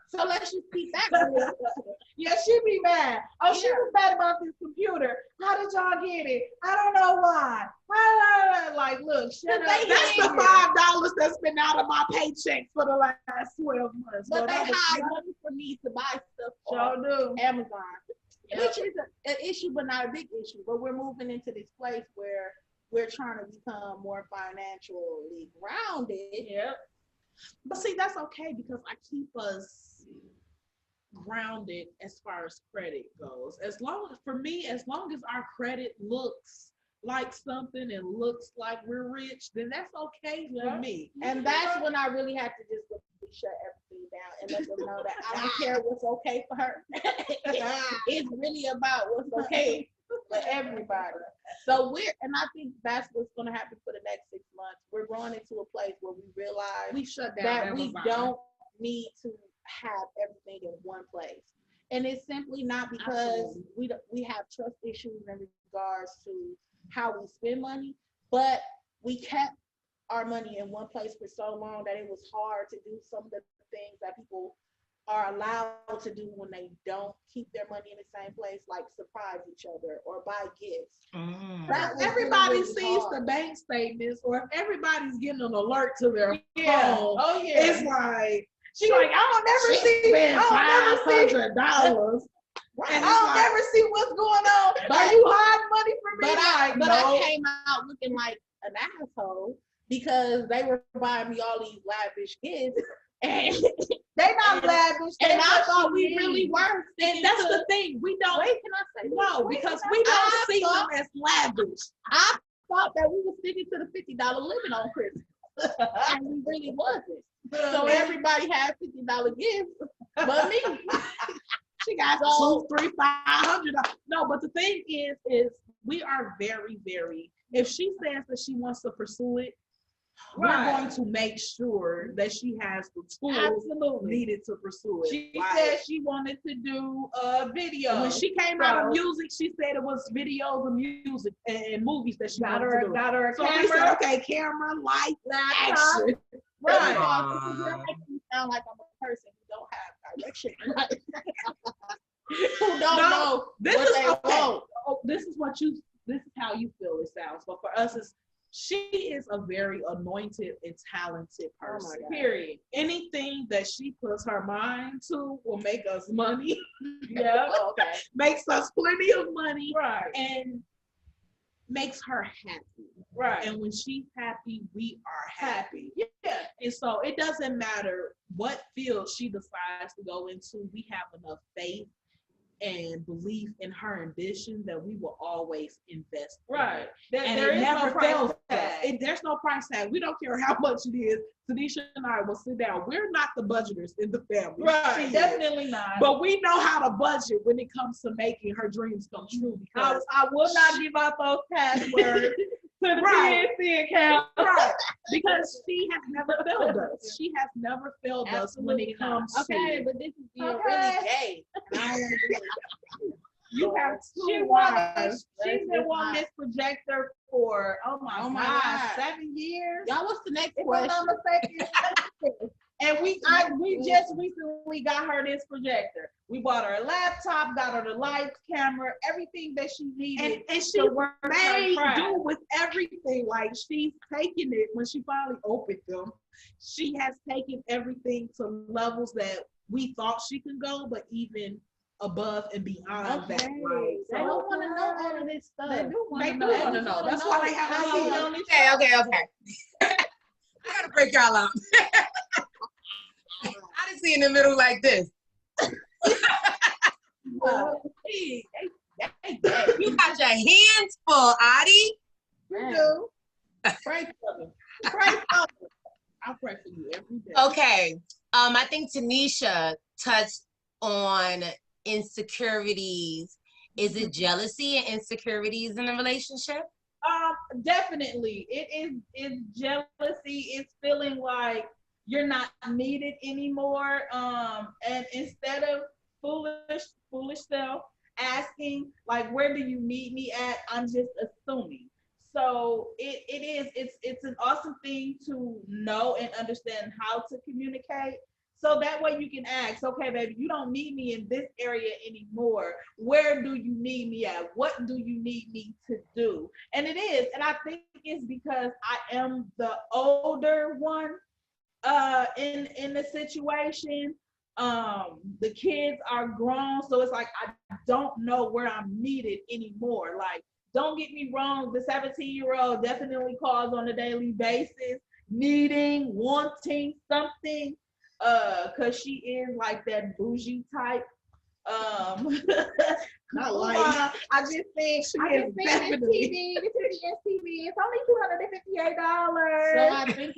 So let's just keep that going. Yeah, she be mad. Oh, she was mad about this computer. How did y'all get it? I don't know why. Like, look, shut up. That's the $5 that's been out of my paycheck for the last 12 months. But they hide money for me to buy stuff on Amazon. Which is an issue, but not a big issue. But we're moving into this place where we're trying to become more financially grounded. Yep. But see, that's okay because I keep us grounded as far as credit goes. As long as our credit looks like something and looks like we're rich, then that's okay for me. And that's when I really had to just shut everything down and let them know that I don't care what's okay for her. It's really about what's okay for everybody. So and I think that's what's going to happen for the next 6 months. We're growing into a place where we realize We shut down that Amazon. we don't need to have everything in one place. And it's simply not because we have trust issues in regards to how we spend money, but we kept our money in one place for so long that it was hard to do some of the things that people are allowed to do when they don't keep their money in the same place, like surprise each other or buy gifts. Everybody sees the bank statements, or if everybody's getting an alert to their phone, it's like, she's like, I don't never see $500. I don't never see what's going on. Are you hiding money from me? But I came out looking like an asshole because they were buying me all these lavish gifts. And they not lavish. And I thought we really were. And that's the thing. We don't. Wait, can I say no? Because we don't see them as lavish. I thought that we were sticking to the $50 limit on Christmas, and we really wasn't. So everybody had $50 gifts, but me. She got $200, $300, $500. No, but the thing is we are very, very. If she says that she wants to pursue it, we're going to make sure that she has the tools needed to pursue it. She said she wanted to do video. And when she came out of music, she said it was videos of music and movies that she got her a camera. Said, okay, camera, light, action. Right. You're making me sound like I'm a person who don't have direction. Who don't know this what is they want. This is how you feel it sounds. But for us, she is a very anointed and talented person. Period. Anything that she puts her mind to will make us money. Makes us plenty of money. Right. And makes her happy. Right. And when she's happy, we are happy. Yeah. And so it doesn't matter what field she decides to go into. We have enough faith and belief in her ambition that we will always invest in it. And there it is never no fails price us. tag. There's no price tag. We don't care how much it is. Tanisha and I will sit down. We're not the budgeters in the family. Right, definitely not. But we know how to budget when it comes to making her dreams come true. Because I will not give out those passwords to the PNC account. Right. Because she has never failed us. She has never failed us when it comes to but this is being really gay. You have two wives. She's been wanting this projector for oh my God, 7 years. Y'all, what's the next question? I'm not mistaken. And we just recently got her this projector. We bought her a laptop, got her the lights, camera, everything that she needed. And she made do with everything. Like she's taken it when she finally opened them. She has taken everything to levels that we thought she could go, but even above and beyond that. Right? They don't want to know all of this stuff. They do want to know. That's why they have us on this. Okay. I gotta break y'all out. I didn't see in the middle like this. You got your hands full, Adi. You do. Pray for me. I pray for you every day. Okay. I think Tanisha touched on insecurities. Is it jealousy and insecurities in a relationship? Definitely. It's jealousy. It's feeling like you're not needed anymore. And instead of foolish self asking, like, where do you need me at? I'm just assuming. So it's an awesome thing to know and understand how to communicate. So that way you can ask, okay, baby, you don't need me in this area anymore. Where do you need me at? What do you need me to do? And it is, and I think it's because I am the older one in the situation. The kids are grown, so it's like I don't know where I'm needed anymore. Like, don't get me wrong, the 17-year-old definitely calls on a daily basis, needing, wanting something, because she is like that bougie type. Not like I just think she I is just think definitely. this TV. It's only $258. So I think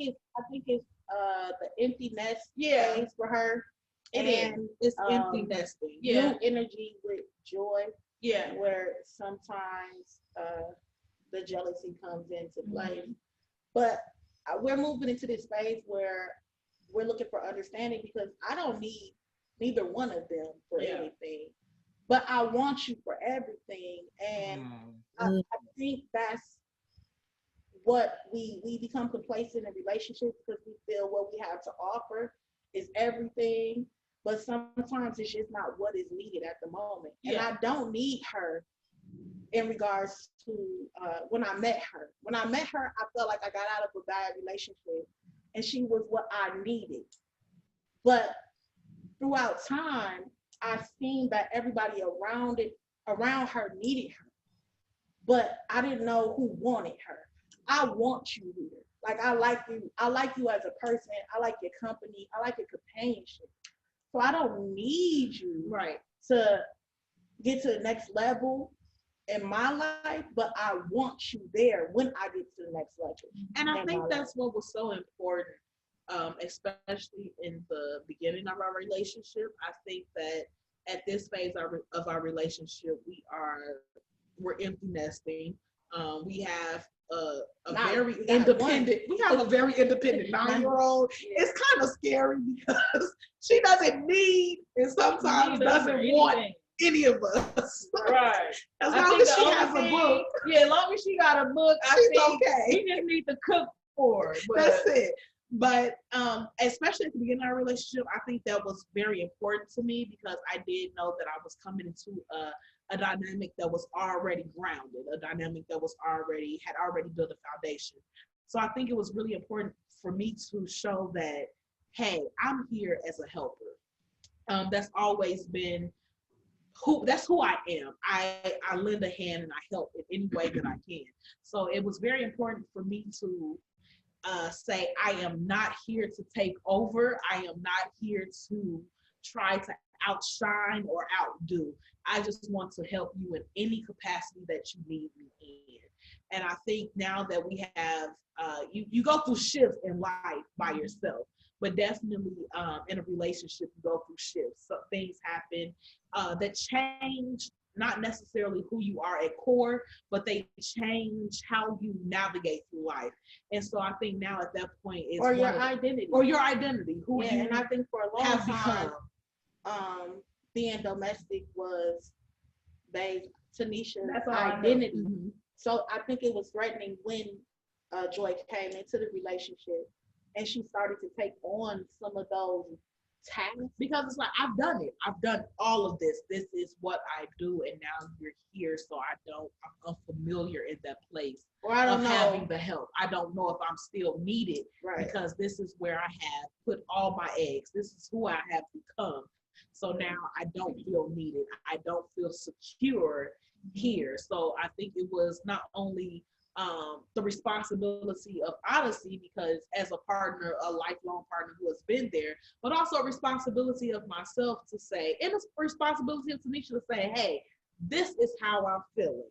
it's the empty nest phase for her. It's empty nesting. New energy with joy. Yeah. Where sometimes the jealousy comes into play. But we're moving into this phase where we're looking for understanding, because I don't need neither one of them for anything, but I want you for everything. And I think that's what we become complacent in relationships, because we feel what we have to offer is everything, but sometimes it's just not what is needed at the moment. And I don't need her in regards to when I met her. When I met her, I felt like I got out of a bad relationship and she was what I needed. But throughout time, I've seen that everybody around her needed her. But I didn't know who wanted her. I want you here. Like, I like you. I like you as a person. I like your company. I like your companionship. So I don't need you to get to the next level in my life, but I want you there when I get to the next level. And I think that's what was so important, especially in the beginning of our relationship. I think that at this phase of our relationship, we're empty nesting. We have a very independent 9-year-old. It's kind of scary because she doesn't need and sometimes doesn't want any of us. Right. As long as she has a book. Yeah, as long as she got a book, she's okay. We just need to cook for her. That's it. But especially at the beginning of our relationship, I think that was very important to me, because I did know that I was coming into a dynamic that was already grounded, a dynamic that was had already built a foundation. So I think it was really important for me to show that, hey, I'm here as a helper. That's always been that's who I am. I lend a hand and I help in any way that I can. So it was very important for me to say, I am not here to take over. I am not here to try to outshine or outdo. I just want to help you in any capacity that you need me in. And I think now that we have, you go through shifts in life by yourself, but definitely in a relationship, you go through shifts. So things happen that change not necessarily who you are at core, but they change how you navigate through life. And so I think now at that point is your identity, who you and I think for a long have time, become. Being domestic was Tanisha's identity. Mm-hmm. So I think it was threatening when Joy came into the relationship and she started to take on some of those tasks, because it's like, I've done it. I've done all of this. This is what I do, and now you're here, so I'm unfamiliar in that place of having the help. I don't know if I'm still needed, because this is where I have put all my eggs. This is who I have become. So now I don't feel needed. I don't feel secure here. So I think it was not only the responsibility of Odyssey, because as a partner, a lifelong partner who has been there, but also a responsibility of myself to say, and a responsibility of Tanisha to say, hey, this is how I'm feeling.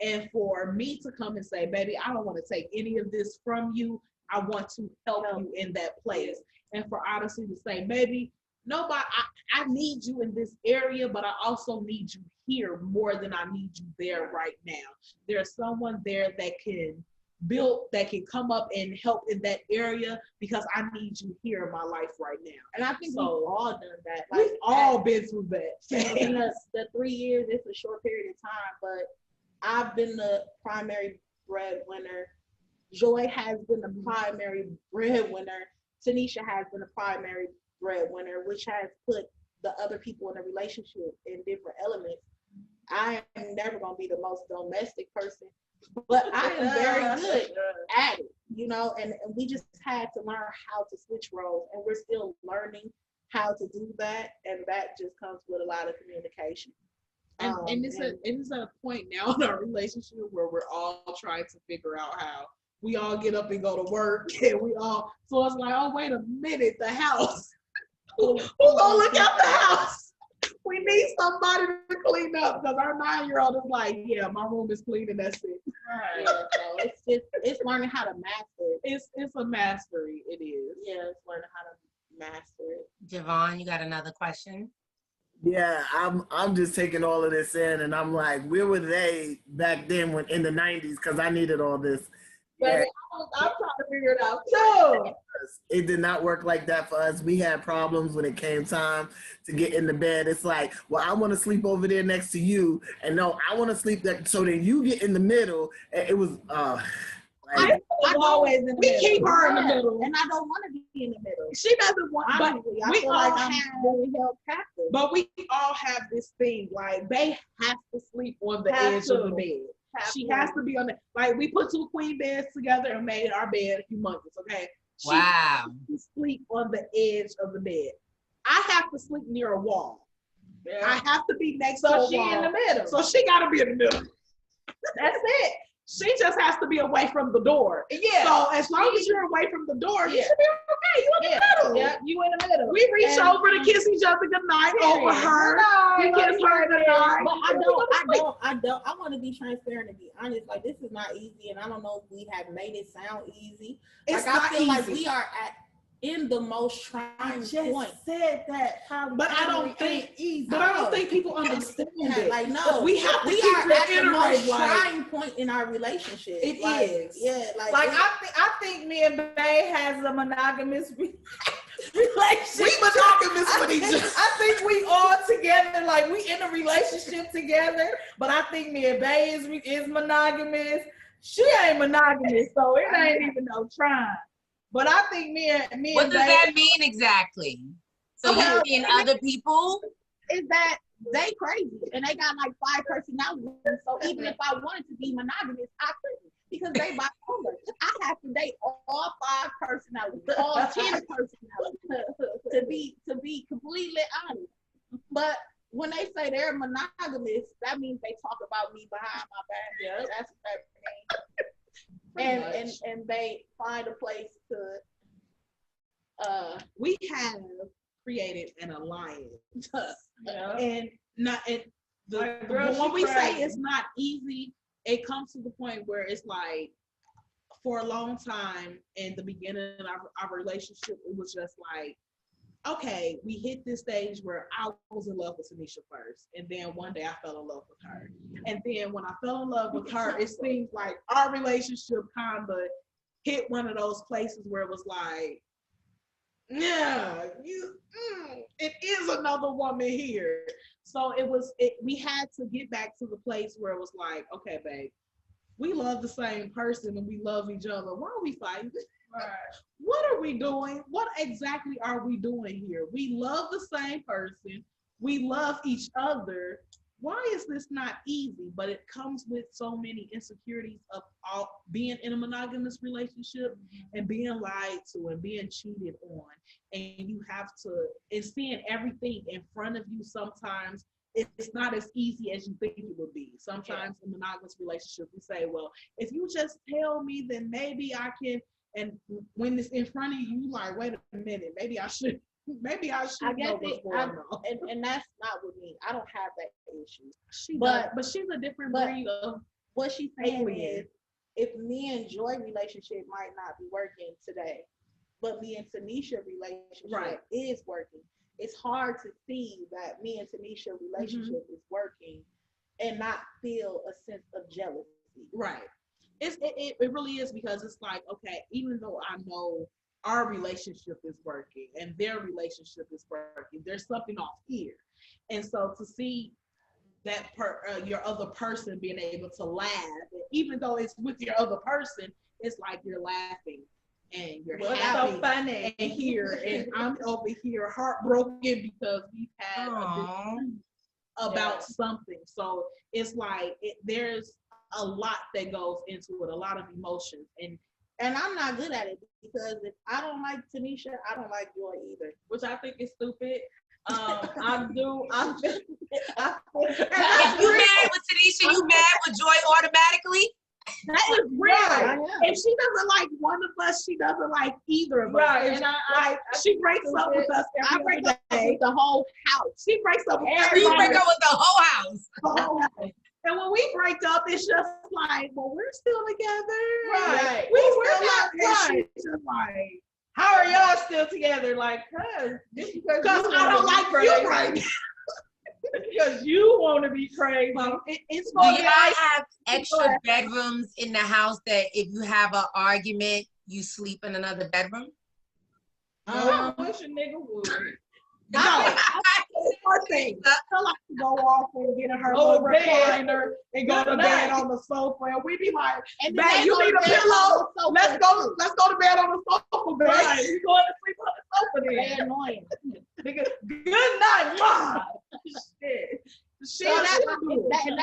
And for me to come and say, baby, I don't want to take any of this from you. I want to help you in that place. And for Odyssey to say, baby, nobody, I need you in this area, but I also need you here more than I need you there right now. There's someone there that can come up and help in that area, because I need you here in my life right now. And I think we've all done that. Like, we've all been through that. In the 3 years, it's a short period of time, but I've been the primary breadwinner. Joy has been the primary breadwinner. Tanisha has been the primary breadwinner, which has put the other people in a relationship in different elements. I am never going to be the most domestic person, but I am very good at it, and we just had to learn how to switch roles, and we're still learning how to do that, and that just comes with a lot of communication. And it's at a point now in our relationship where we're all trying to figure out how we all get up and go to work, and so it's like, oh, wait a minute, the house. Who gonna look at the house? We need somebody to clean up because our 9-year-old is like, yeah, my room is clean and that's it. Right. Yeah, so it's learning how to master it. It's a mastery. It is. Yeah, it's learning how to master it. Javon, you got another question? Yeah, I'm just taking all of this in, and I'm like, where were they back then when in the 90s? Because I needed all this. But I'm trying to figure it out too. It did not work like that for us. We had problems when it came time to get in the bed. It's like, well, I want to sleep over there next to you, and no, I want to sleep there. So then you get in the middle, and it was I always in the middle. Keep her in the middle, and I don't want to be in the middle. She doesn't want. But I feel like I'm really held captive. But we all have this thing, like they have to sleep on the edge of the bed. She has to be on the, like we put 2 queen beds together and made our bed humongous, okay? She Wow. has to sleep on the edge of the bed. I have to sleep near a wall. Yeah. I have to be next to a wall. So she in the middle. So she got to be in the middle. That's it. She just has to be away from the door. Yeah. So as long as you're away from the door, you should be okay. You in the middle. Yeah, you in the middle. We reach over to kiss each other goodnight over her. You kiss her goodnight. But I don't. I want to be transparent and be honest. Like, this is not easy, and I don't know if we have made it sound easy. It's like, not I feel easy. like we are in the most trying point. Said that, but I don't think easy. But I don't think people understand it. Like, no, we are at the most trying point in our relationship. It is. Yeah, like I think me and Bae has a monogamous relationship. We monogamous with each other. I think we all together, like we in a relationship together. But I think me and Bae is monogamous. She ain't monogamous, so it ain't even no trying. But I think me and what does that mean exactly? So you being other people? Is that they crazy and they got like 5 personalities. So even if I wanted to be monogamous, I couldn't because they bipolar. I have to date all 5 personalities, all 10 personalities to be completely honest. But when they say they're monogamous, that means they talk about me behind my back. Yeah, that's what that means. And they find a place to we have created an alliance. And when we say it's not easy, it comes to the point where it's like for a long time in the beginning of our relationship, it was just like, okay, we hit this stage where I was in love with Tanisha first, and then one day I fell in love with her. And then when I fell in love with her, it seems like our relationship kind of hit one of those places where it was like, yeah, it is another woman here. So we had to get back to the place where it was like, okay, babe, we love the same person and we love each other. Why are we fighting? Right. What are we doing? What exactly are we doing here? We love the same person. We love each other. Why is this not easy? But it comes with so many insecurities of being in a monogamous relationship and being lied to and being cheated on. And you have to, and seeing everything in front of you sometimes, it's not as easy as you think it would be. Sometimes in monogamous relationships, we say, well, if you just tell me, then maybe I can. And when it's in front of you, like, wait a minute, maybe I should I guess know what's going on. And that's not with me. I don't have that issue. But she's a different breed of what she's saying is, if me and Joy relationship might not be working today, but me and Tanisha relationship is working. It's hard to see that me and Tanisha relationship is working and not feel a sense of jealousy. Right. It really is, because it's like, okay, even though I know our relationship is working and their relationship is working, there's something off here. And so to see that your other person being able to laugh, even though it's with your other person, it's like you're laughing and you're happy so funny and here, and I'm over here heartbroken because we've had a disagreement about something. So it's like there's a lot that goes into it, a lot of emotions, and I'm not good at it because if I don't like Tanisha, I don't like Joy either, which I think is stupid. If you married with Tanisha, you mad with Joy automatically? That is real. if she doesn't like one of us, she doesn't like either of us. Right. And she breaks up with us every other day. With the whole house. She breaks up with You everybody. break up with the whole house. And when we break up, it's just like, well, we're still together. Right. We're still not. right. And she's just like, How are y'all still together? Like, because I don't like you right now. Because you want to be crazy. It's Do y'all have extra bedrooms in the house that if you have an argument, you sleep in another bedroom? I wish a nigga would. No. One thing. I like to go off and get in her little recliner and go to bed on the sofa, and we be like, "Man, you need a pillow? Let's go to bed on the sofa, babe." Right, we going to sleep on the sofa then. They're annoying. Nigga, good night, mom. Shit. That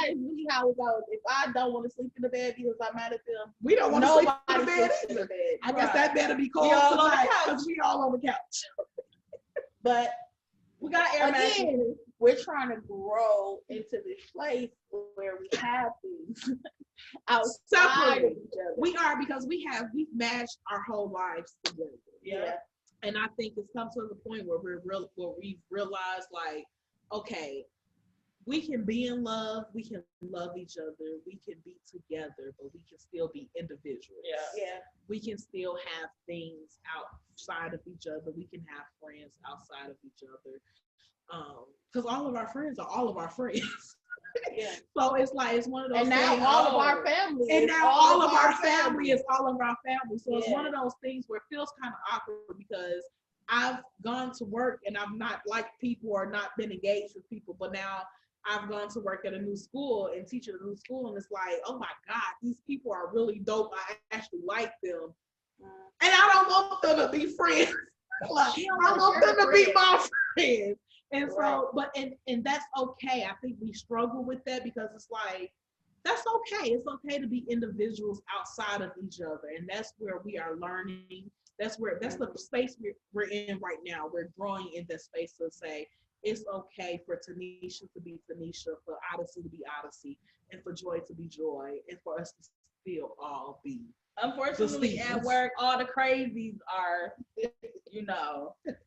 is really how it goes. If I don't want to sleep in the bed because I'm mad at them, We don't want to sleep in the bed sleeps in either. the bed. I guess that better be cold We all on the tonight couch. because we all on the couch. But We got air mattress. again, we're trying to grow into this place where we have things outside of each other. We are, because we've matched our whole lives together. Yeah. And I think it's come to the point where we've realized, like, okay, we can be in love, we can love each other, we can be together, but we can still be individuals. Yeah. We can still have things outside of each other. We can have friends outside of each other. Because all of our friends are all of our friends. Yeah. So it's like, it's one of those And now things. all of our family. And is now all of our family is all of our family. So it's Yeah. one of those things where it feels kind of awkward because I've gone to work and I've not liked people or not been engaged with people, but now I've gone to work at a new school and teach at a new school, and it's like, oh my God, these people are really dope. I actually like them. And I don't want them to be friends. Like, I want them to be my friends. And so, and that's okay. I think we struggle with that because it's like, that's okay. It's okay to be individuals outside of each other. And that's where we are learning. That's the space we're in right now. We're growing in that space to say, it's okay for Tanisha to be Tanisha, for Odyssey to be Odyssey, and for Joy to be Joy, and for us to still all be. Unfortunately, at work, all the crazies are,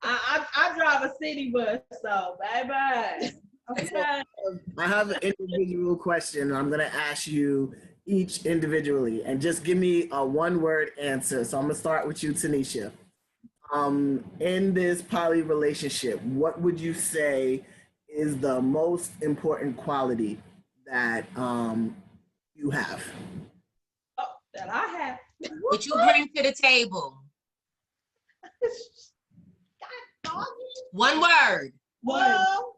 I drive a city bus, so bye-bye. Okay. I have an individual question. I'm going to ask you each individually, and just give me a one-word answer. So I'm going to start with you, Tanisha. In this poly relationship, what would you say is the most important quality that you have? Oh, that I have. What you bring to the table? One word. Well,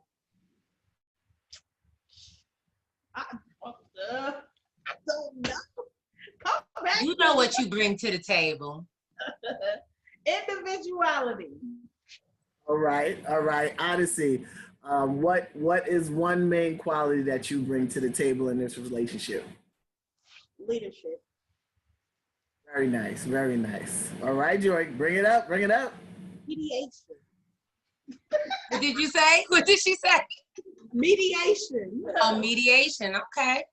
I don't know. Come back. You know what you bring to the table. Individuality. All right. Odyssey, what is one main quality that you bring to the table in this relationship? Leadership. Very nice. All right, Joy, bring it up. Mediation. What did you say? What did she say? Mediation. Oh, mediation. Okay.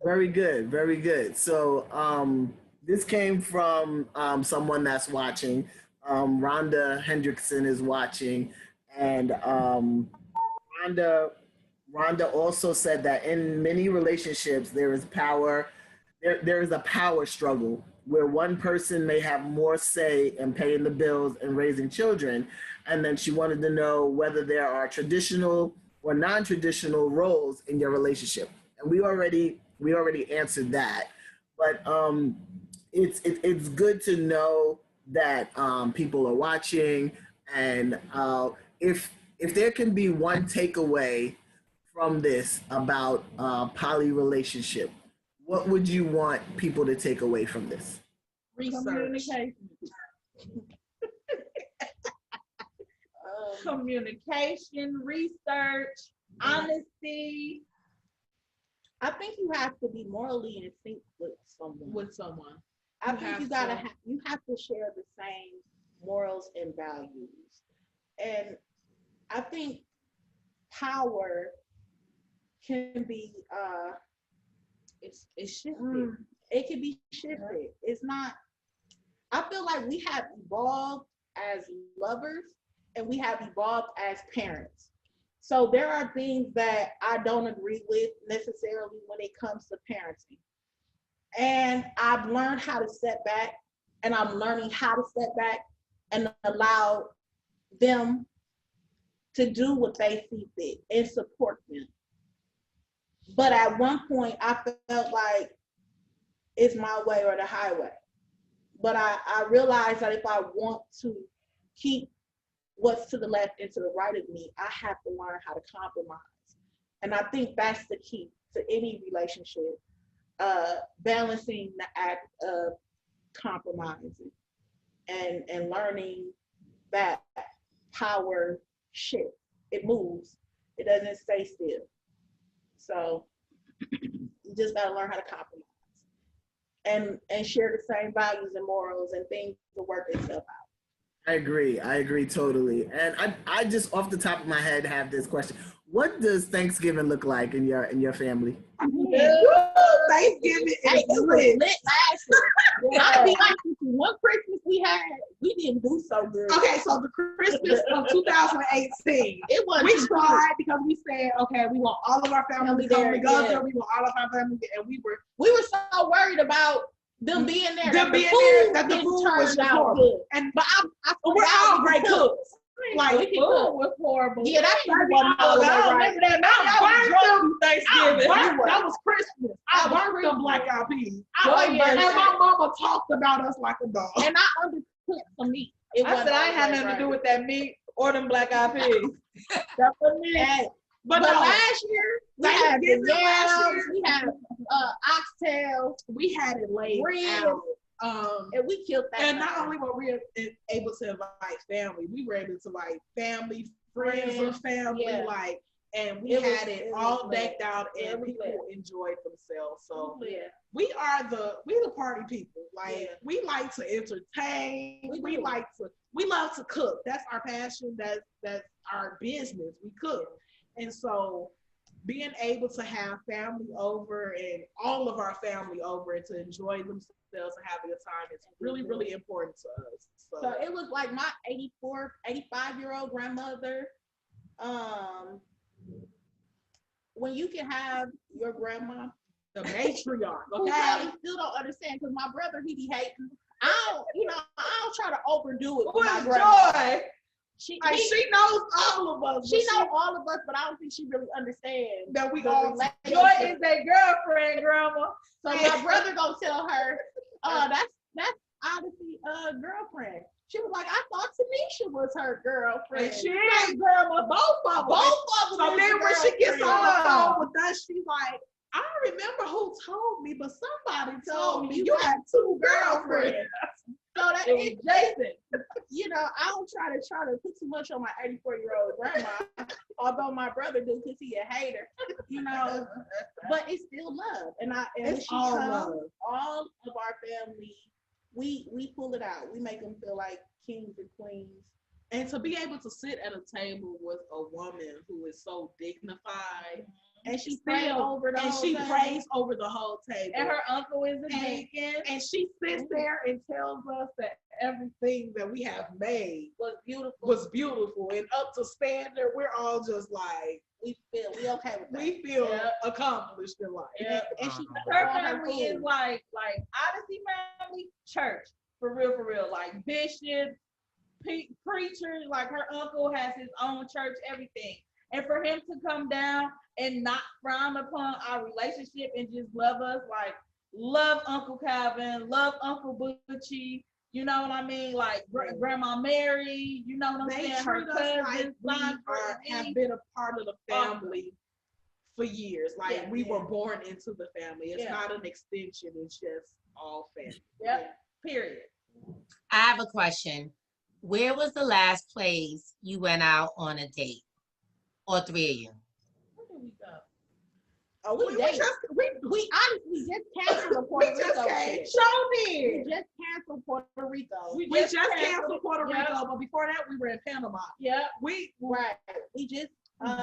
Very good. So this came from someone that's watching. Rhonda Hendrickson is watching, and Rhonda also said that in many relationships there is power. There is a power struggle where one person may have more say in paying the bills and raising children, and then she wanted to know whether there are traditional or non-traditional roles in your relationship. And we already answered that, but it's good to know that people are watching, and if there can be one takeaway from this about poly relationship, what would you want people to take away from this? Research. Communication, research, honesty. I think you have to be morally in sync with someone. I think you have to share the same morals and values. And I think power can be it's shifted. It can be shifted. It's not. I feel like we have evolved as lovers and we have evolved as parents. So there are things that I don't agree with necessarily when it comes to parenting. And I've learned how to step back, and I'm learning how to step back and allow them to do what they see fit and support them. But at one point, I felt like it's my way or the highway. But I realized that if I want to keep what's to the left and to the right of me, I have to learn how to compromise. And I think that's the key to any relationship, balancing the act of compromising and learning that power shifts. It moves. It doesn't stay still. So you just gotta learn how to compromise and share the same values and morals, and things will work itself out. I agree totally. And I just off the top of my head have this question. What does Thanksgiving look like in your family? Thanksgiving is lit last year. I feel like one Christmas we didn't do so good. Okay, so the Christmas of 2018, we tried because we said, okay, we want all of our family to come together. Yeah. We want all of our family, and we were so worried about them being there. That the food was horrible. But we're all great cooks. Like, the food was horrible. Yeah, that's I remember that. That was Christmas. I burnt them black eyed peas. And my mama talked about us like a dog. And I undercooked some meat. I said I ain't had nothing to do with that meat or them black eyed peas. That's what me. But last year, we had we had oxtail. We had it laid out. And we killed that. And not only were we able to invite family, we were able to invite family, friends of family, and we had it all decked out, and people enjoyed themselves. So we the party people. Like we like to entertain. We love to cook. That's our passion. That's our business. We cook, and so being able to have family over and all of our family over and to enjoy themselves and have a good time is really, really important to us. So it was like my 85-year-old grandmother. When you can have your grandma, the matriarch, okay? I still don't understand because my brother, he be hating. I don't try to overdo it with my grandma. She knows all of us. She knows all of us, but I don't think she really understands that we all. Joy is their girlfriend, grandma. So my brother gonna tell her, that's Odyssey girlfriend. She was like, I thought Tanisha was her girlfriend. And she is grandma. Both of them. So then when she gets on the phone with us, she's like, I don't remember who told me, but somebody told me you had two girlfriends. So that is Jason. I don't try to put too much on my 84-year-old grandma, although my brother do because he a hater, but it's still love. And it's all love. All of our family, we pull it out. We make them feel like kings and queens. And to be able to sit at a table with a woman who is so dignified, and she prays over the whole table. And her uncle is a deacon. And she sits there and tells us that everything that we have made was beautiful. And up to standard, we're all just like, we okay with that. We feel accomplished in life. Yep. And her family is like Odyssey family church. For real. Like bishop, preacher, like her uncle has his own church, everything. And for him to come down and not frown upon our relationship and just love us, like love Uncle Calvin, love Uncle Butchie, you know what I mean? Like Grandma Mary, you know what I'm saying? Her cousins, have been a part of the family for years. Like we were born into the family. It's not an extension, it's just all family. Yep. Period. I have a question. Where was the last place you went out on a date? All three of you. Where did we go? Oh, we honestly just canceled the Puerto Rico. We just canceled Puerto Rico. We just canceled Puerto Rico, but before that we were in Panama. Yeah. We just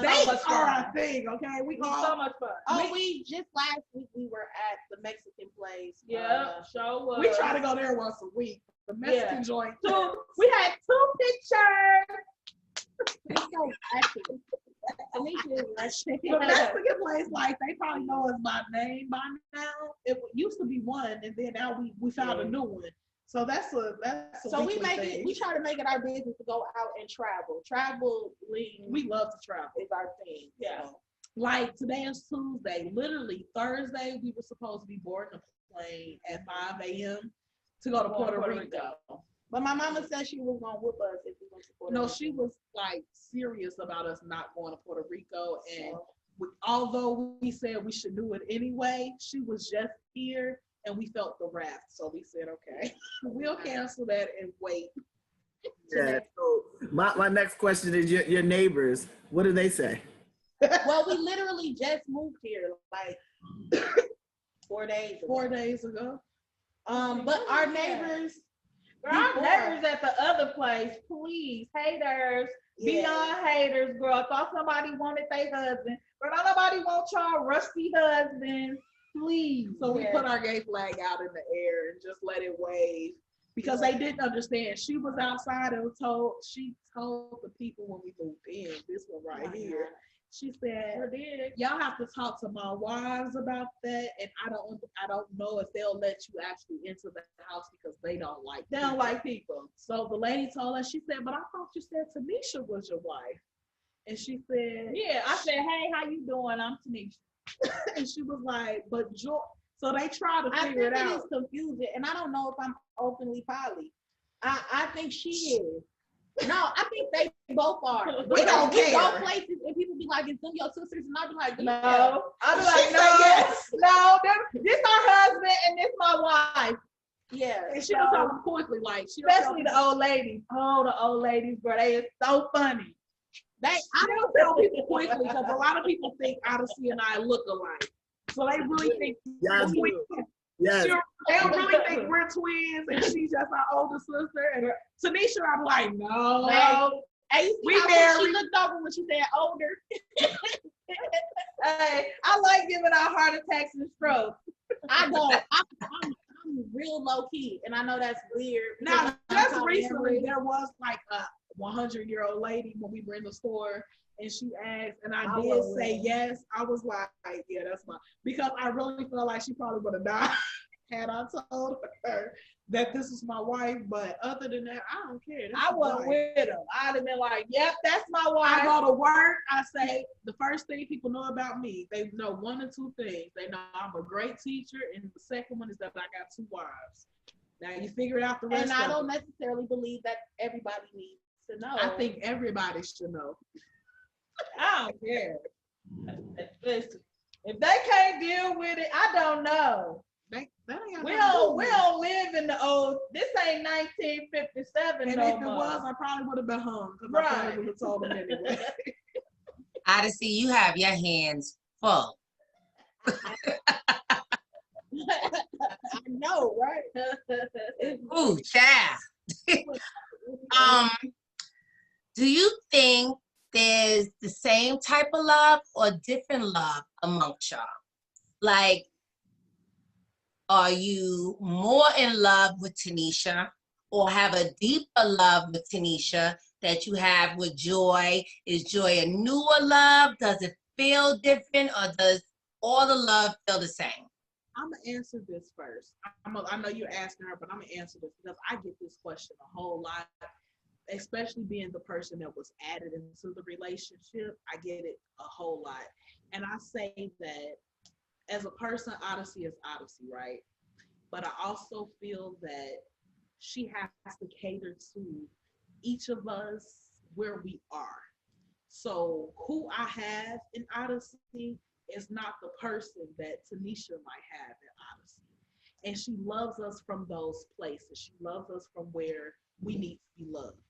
Dates are our thing, okay? We all so much fun. We just last week we were at the Mexican place. Show was. we try to go there once a week. The Mexican joint. We had 2 pictures. It's so actually. The Mexican place, like they probably know us by name by now. It used to be one, and then now we found a new one. So that's a so we make thing. it. We try to make it our business to go out and travel. Traveling, We love to travel. is our thing. Yeah. So. Like today is Tuesday. Literally Thursday, we were supposed to be boarding a plane at 5 a.m. to go to Puerto Rico. But my mama said she was gonna whip us if we went to Puerto Rico. No, she was like serious about us not going to Puerto Rico, and although we said we should do it anyway, she was just here. And we felt the wrath, so we said, okay, we'll cancel that and wait. Yeah. So my next question is your neighbors. What do they say? Well, we literally just moved here, like 4 days ago. 4 days ago. But our neighbors, at the other place, please, haters, beyond haters, girl. Thought somebody wanted their husband, but don't nobody want y'all rusty husbands. Please. So we put our gay flag out in the air and just let it wave because they didn't understand. She was outside and she told the people when we moved in, this one right here. She said, y'all have to talk to my wives about that, and I don't know if they'll let you actually into the house because they don't like people. So the lady told us, she said, but I thought you said Tanisha was your wife. And she said, yeah. I said, hey, how you doing? I'm Tanisha. And she was like, but George. So they try to figure it out. I think it is confusing, and I don't know if I'm openly poly. I think she is. No, I think they both are. We don't care. We go places and people be like, "Is them your sisters?" And I be like, "No." Yeah. I be like, "No, this our husband and this my wife." Yeah, and she'll tell them quickly, like especially the old ladies. Oh, the old ladies, bro, they is so funny. I don't tell people quickly because a lot of people think Odyssey and I look alike. So they really think we're twins. Yes. They don't really think we're twins and she's just our older sister. And Tanisha, I'm like, no. Hey, we married. She looked over when she said older. Hey, I like giving out heart attacks and strokes. I don't. I'm real low key, and I know that's weird. Now, just recently, there was like a 100-year-old lady when we were in the store, and she asked, and I did say yes. I was like, yeah, that's fine. Because I really felt like she probably would have died had I told her that this is my wife. But other than that, I don't care. I wasn't with them. I'd have been like, yep, that's my wife. I go to work. I say, the first thing people know about me, they know one or two things. They know I'm a great teacher, and the second one is that I got 2 wives. Now you figure out the rest. And I don't necessarily believe that everybody needs to know. I think everybody should know. I don't care. Listen, if they can't deal with it, I don't know. We don't live in the old. This ain't 1957. And no if it more. was, I probably would have been hung because I probably would have told them anyway. Odyssey, you have your hands full. I know, right? Ooh, child. Do you think there's the same type of love or different love amongst y'all? Like, are you more in love with Tanisha or have a deeper love with Tanisha that you have with Joy? Is Joy a newer love? Does it feel different or does all the love feel the same? I'm going to answer this first. I know you're asking her, but I'm going to answer this because I get this question a whole lot, especially being the person that was added into the relationship. I get it a whole lot. And I say that as a person, Odyssey is Odyssey, right? But I also feel that she has to cater to each of us where we are. So who I have in Odyssey is not the person that Tanisha might have in Odyssey. And she loves us from those places. She loves us from where we need to be loved.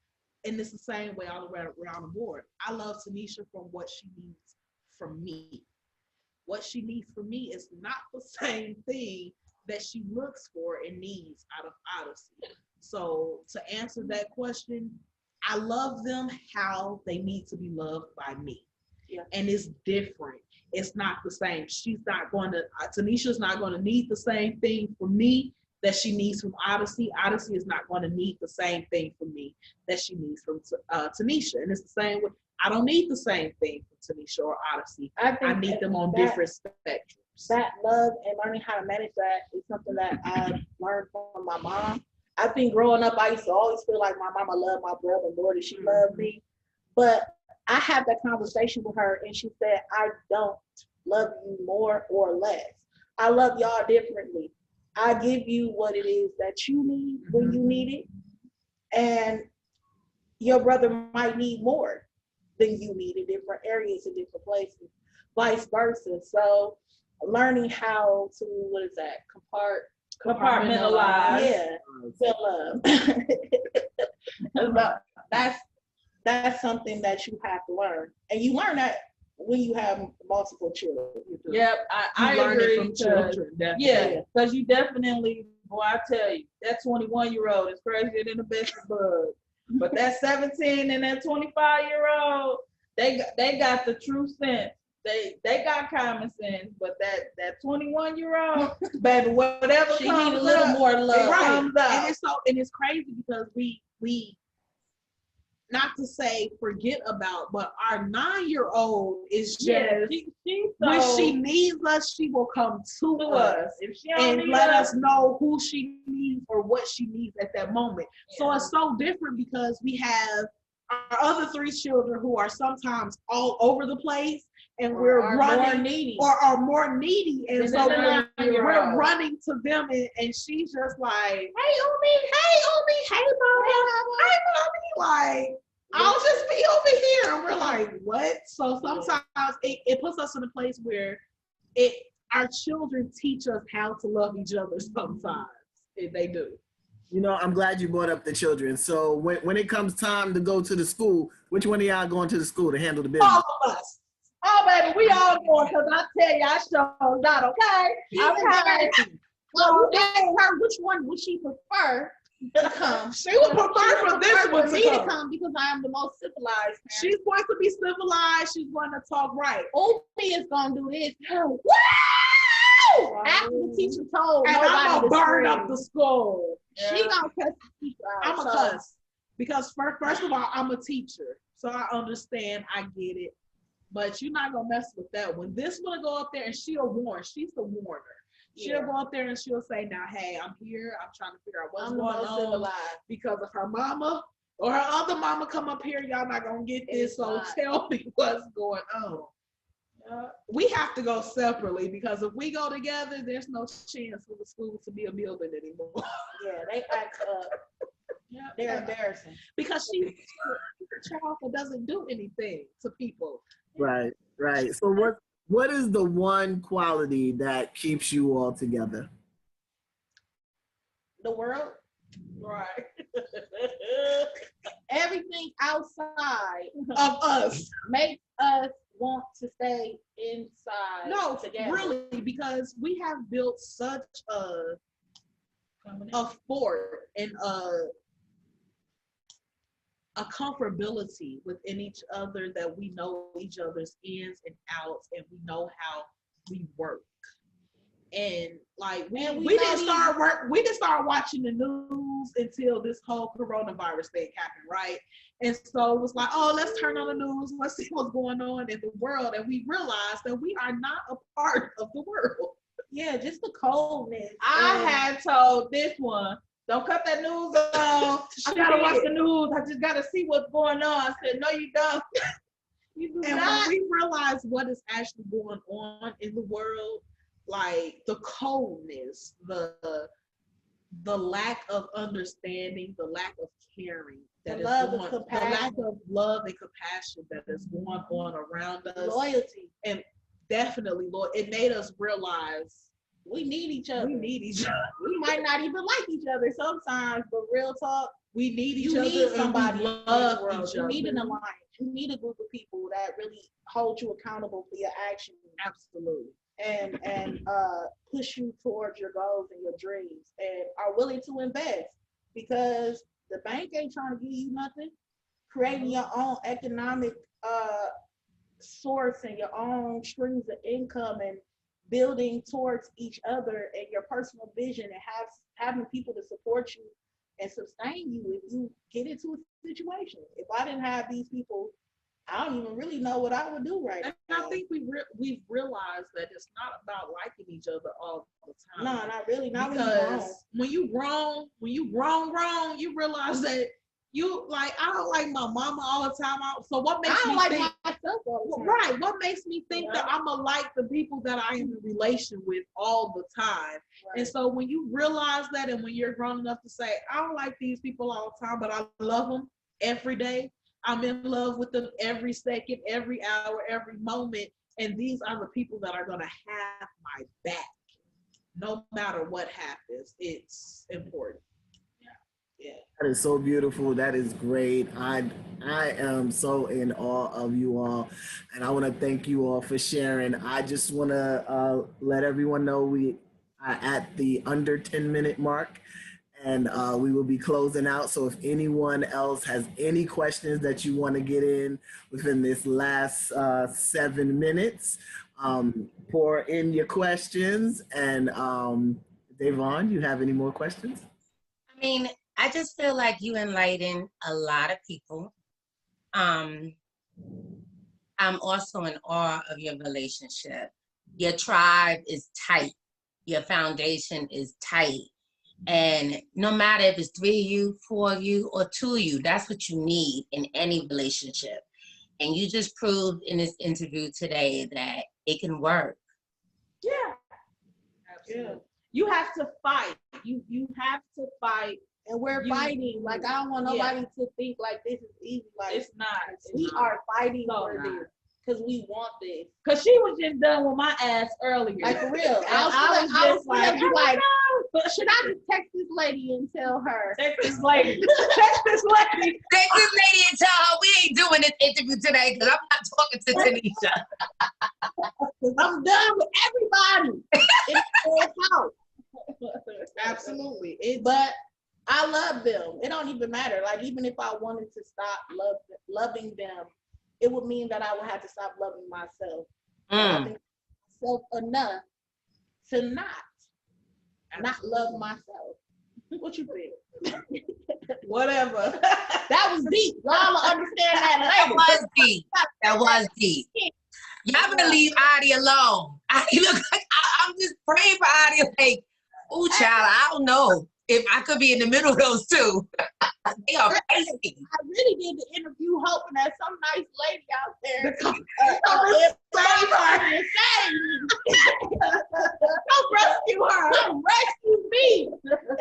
And it's the same way all around the board. I love Tanisha from what she needs from me. What she needs from me is not the same thing that she looks for and needs out of Odyssey. So to answer that question, I love them how they need to be loved by me. and it's different. It's not the same. Tanisha's not going to need the same thing from me that she needs from Odyssey. Odyssey is not going to need the same thing from me that she needs from Tanisha. And it's the same with, I don't need the same thing from Tanisha or Odyssey. I need them on different spectrums. That love and learning how to manage that is something that I learned from my mom. I think growing up, I used to always feel like my mama loved my brother more than she loved me. But I had that conversation with her, and she said, I don't love you more or less. I love y'all differently. I give you what it is that you need when you need it. And your brother might need more than you need in different areas, in different places, vice versa. So learning how to, Compartmentalize. Yeah, feel love. That's something that you have to learn. And you learn that when you have multiple children. Yep, I agree. From children, yeah, because you definitely, boy, I tell you, that 21-year-old is crazier than the best of bugs. But that 17 and that 25-year-old, they got the true sense. They got common sense, but that 21-year-old, baby, whatever she comes need a little more love. Right. Comes out. And it's crazy because we not to say forget about, but our 9-year-old is just when she needs us, she will come to us if she and let us know who she needs or what she needs at that moment. So it's so different because we have our other 3 children who are sometimes all over the place, and we're running more needy. or are more needy, and so we're running to them, and she's just like, hey Umi, hey Mama, hey Mommy, like I'll just be over here, and we're like, what? So sometimes it puts us in a place where our children teach us how to love each other. Sometimes they do. You know, I'm glad you brought up the children. So when it comes time to go to the school, which one of y'all going to the school to handle the business? All of us. Oh, baby, we all going, because I tell you, I sure not, okay? Well, you asked her which one would she prefer to come. She would prefer for this one for me to come because I am the most civilized. She's going to be civilized. She's going to talk right. Umi is going to do this. Woo! After the teacher told and nobody I'm to going to burn scream. up the school. Yeah. She going to cuss the teacher out. I'm a cuss. Because first of all, I'm a teacher. So I understand. I get it. But you're not going to mess with that one. This one will go up there and she'll warn. She's the warner. She'll go up there and she'll say, now, hey, I'm here. I'm trying to figure out what's going on. Because if her mama or her other mama come up here, y'all not going to get this. So tell me what's going on. We have to go separately because if we go together, there's no chance for the school to be a building anymore. Yeah, they act up. They're embarrassing. Because she's a child that doesn't do anything to people. Right. So what is the one quality that keeps you all together? The world. Right. Everything outside of us makes us want to stay inside. No, together. really, because we have built such a fort and a comfortability within each other that we know each other's ins and outs, and we know how we work. And like we didn't start watching the news until this whole coronavirus thing happened, right? And so it was like, oh, let's turn on the news, let's see what's going on in the world. And we realized that we are not a part of the world. Yeah, just the coldness. I had told this one, don't cut that news on. I gotta watch the news. I just gotta see what's going on. I said, no, you don't. You do and not. when we realize what is actually going on in the world, like the coldness, the lack of understanding, the lack of caring, the lack of love and compassion that is going on around us, loyalty, and definitely, Lord, it made us realize we need each other. We need each other. We might not even like each other sometimes, but real talk, we need each other. You need somebody. Love each other. You need an alliance. You need a group of people that really hold you accountable for your actions. Absolutely. And push you towards your goals and your dreams, and are willing to invest, because the bank ain't trying to give you nothing. Creating your own economic source and your own streams of income and building towards each other and your personal vision and having people to support you and sustain you if you get into a situation. If I didn't have these people, I don't even really know what I would do right now. And I think we've realized that it's not about liking each other all the time. No, not really. Not because when you grown, you realize that you like, I don't like my mama all the time. So what makes me think myself all the time. Right? What makes me think that I'm gonna like the people that I am in relation with all the time? Right. And so when you realize that, and when you're grown enough to say, I don't like these people all the time, but I love them every day. I'm in love with them every second, every hour, every moment. And these are the people that are going to have my back. No matter what happens, it's important. Yeah. That is so beautiful. That is great. I am so in awe of you all. And I want to thank you all for sharing. I just want to let everyone know we are at the under 10-minute mark. And we will be closing out. So if anyone else has any questions that you want to get in within this last 7 minutes, pour in your questions. And Davone, you have any more questions? I mean, I just feel like you enlighten a lot of people. I'm also in awe of your relationship. Your tribe is tight. Your foundation is tight. And no matter if it's 3 of you, 4 of you, or 2 of you, that's what you need in any relationship. And you just proved in this interview today that it can work. Yeah. Absolutely. Yeah. You have to fight. You have to fight. And we're fighting. Like, I don't want nobody to think like this is easy. Like, it's not. We are fighting for this. Because we want this. Because she was just done with my ass earlier. Like, for real. I was just like, but should I just text this lady and tell her? Text this lady. Text this lady. Text this lady and tell her we ain't doing this interview today because I'm not talking to Tanisha. I'm done with everybody in the house. Absolutely. But I love them. It don't even matter. Like, even if I wanted to stop loving them, it would mean that I would have to stop loving myself. Loving myself enough to not love myself. What you think? Whatever. That was deep. Y'all will understand that later. That was deep. Y'all better leave Adi alone. Adi look like I'm just praying for Adi. Like, ooh, child, I don't know if I could be in the middle of those two. They are crazy. I really did the interview hoping that some nice lady out there Don't rescue her. Come rescue me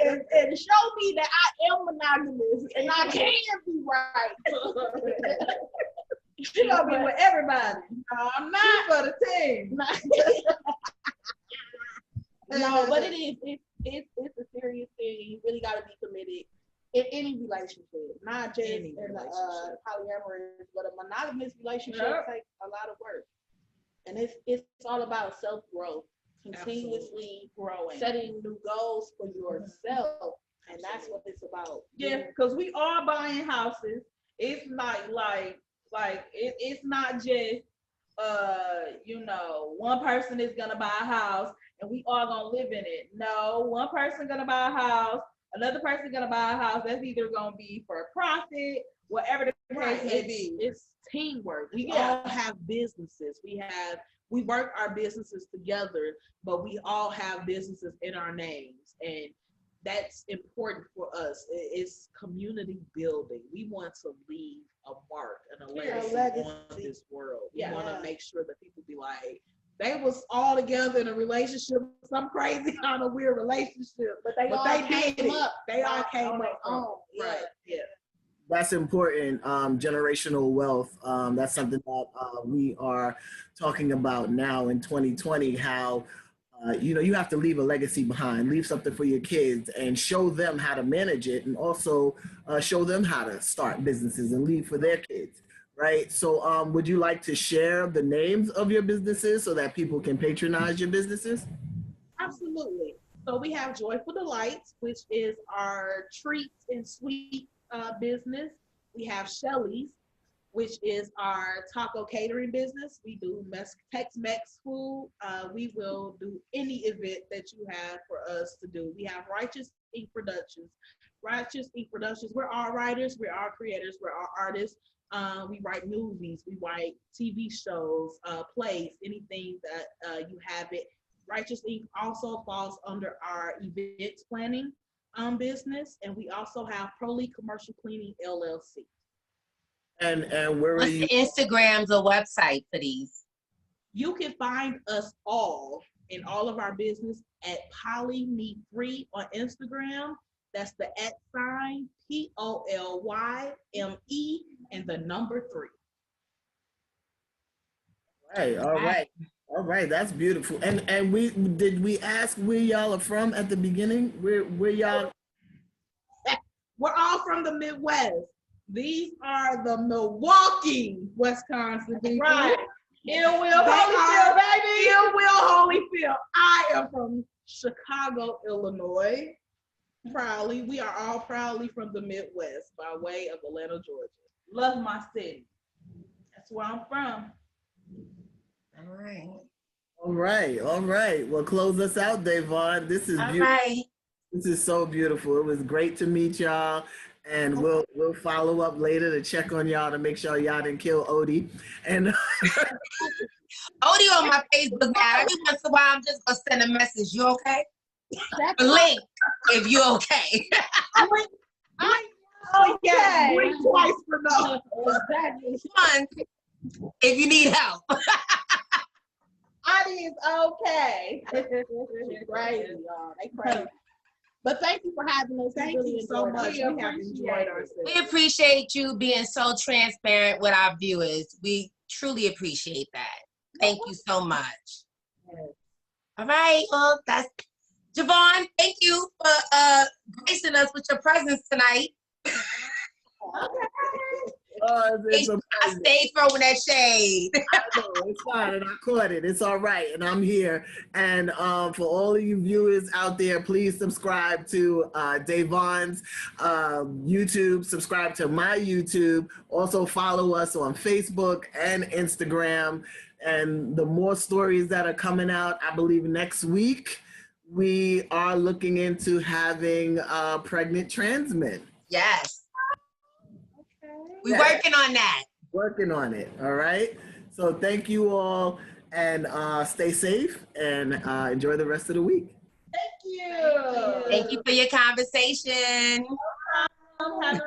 and show me that I am monogamous and I can be right. She gonna be with everybody. No, I'm not. For the team. No, but it's a serious thing. You really got to be committed in any relationship, not just in a polyamorous, but a monogamous relationship takes a lot of work. And it's all about self-growth, continuously growing, setting new goals for yourself. And that's what it's about. Yeah, because we are buying houses. It's not like it's not just one person is gonna buy a house and we all gonna live in it. No, one person gonna buy a house, another person gonna buy a house. That's either gonna be for a profit, whatever the case may be. It's teamwork. We all have businesses. We work our businesses together, but we all have businesses in our names, and that's important for us. It's community building. We want to leave a mark and a legacy on this world. We want to make sure that people be like, they was all together in a relationship, some crazy kind of weird relationship, but they came up. They all came up from it. Right. Yeah. That's important. Generational wealth. That's something that we are talking about now in 2020. How you have to leave a legacy behind, leave something for your kids, and show them how to manage it, and also show them how to start businesses and leave for their kids. Right. So, would you like to share the names of your businesses so that people can patronize your businesses? Absolutely. So we have Joyful Delights, which is our treats and sweet business. We have Shelly's, which is our taco catering business. We do Tex-Mex food. We will do any event that you have for us to do. We have Righteous Ink Productions. Righteous Ink Productions, we're all writers, we're all creators, we're all artists. We write movies, we write TV shows, plays, anything that you have it. Righteous Ink also falls under our events planning business, and we also have Proly Commercial Cleaning LLC. And where are What's you? the Instagrams or website for these? You can find us all in all of our business at PolyMe3 on Instagram. That's the @ POLYME and the number 3. All right. That's beautiful. And we ask where y'all are from at the beginning? Where y'all? We're all from the Midwest. These are the Milwaukee, Wisconsin people. Right. Ill Will Holyfield, baby. Ill Will Holyfield. I am from Chicago, Illinois. Proudly, we are all proudly from the Midwest by way of Atlanta, Georgia. Love my city. That's where I'm from. All right. Well, close us out, Davone. This is beautiful. Right. This is so beautiful. It was great to meet y'all. And we'll follow up later to check on y'all to make sure y'all didn't kill Odie. And Odie on my Facebook now. Every once in a while, I'm just gonna send a message. You okay? A link if you okay. Okay. Blink twice for no. Once if you need help. Audie is okay. Crazy, y'all. They crazy. But thank you for having us. Thank you so much. We have enjoyed ourselves. We appreciate you being so transparent with our viewers. We truly appreciate that. Thank you so much. Yes. All right. Well, that's Jevon. Thank you for gracing us with your presence tonight. I stayed throwing that shade. I know, it's fine, and I caught it. It's all right, and I'm here. And for all of you viewers out there, please subscribe to Davone's YouTube. Subscribe to my YouTube. Also follow us on Facebook and Instagram. And the more stories that are coming out, I believe next week, we are looking into having pregnant trans men. Yes. We're working on that. Working on it. All right. So thank you all, and stay safe and enjoy the rest of the week. Thank you. Thank you for your conversation. Have an awesome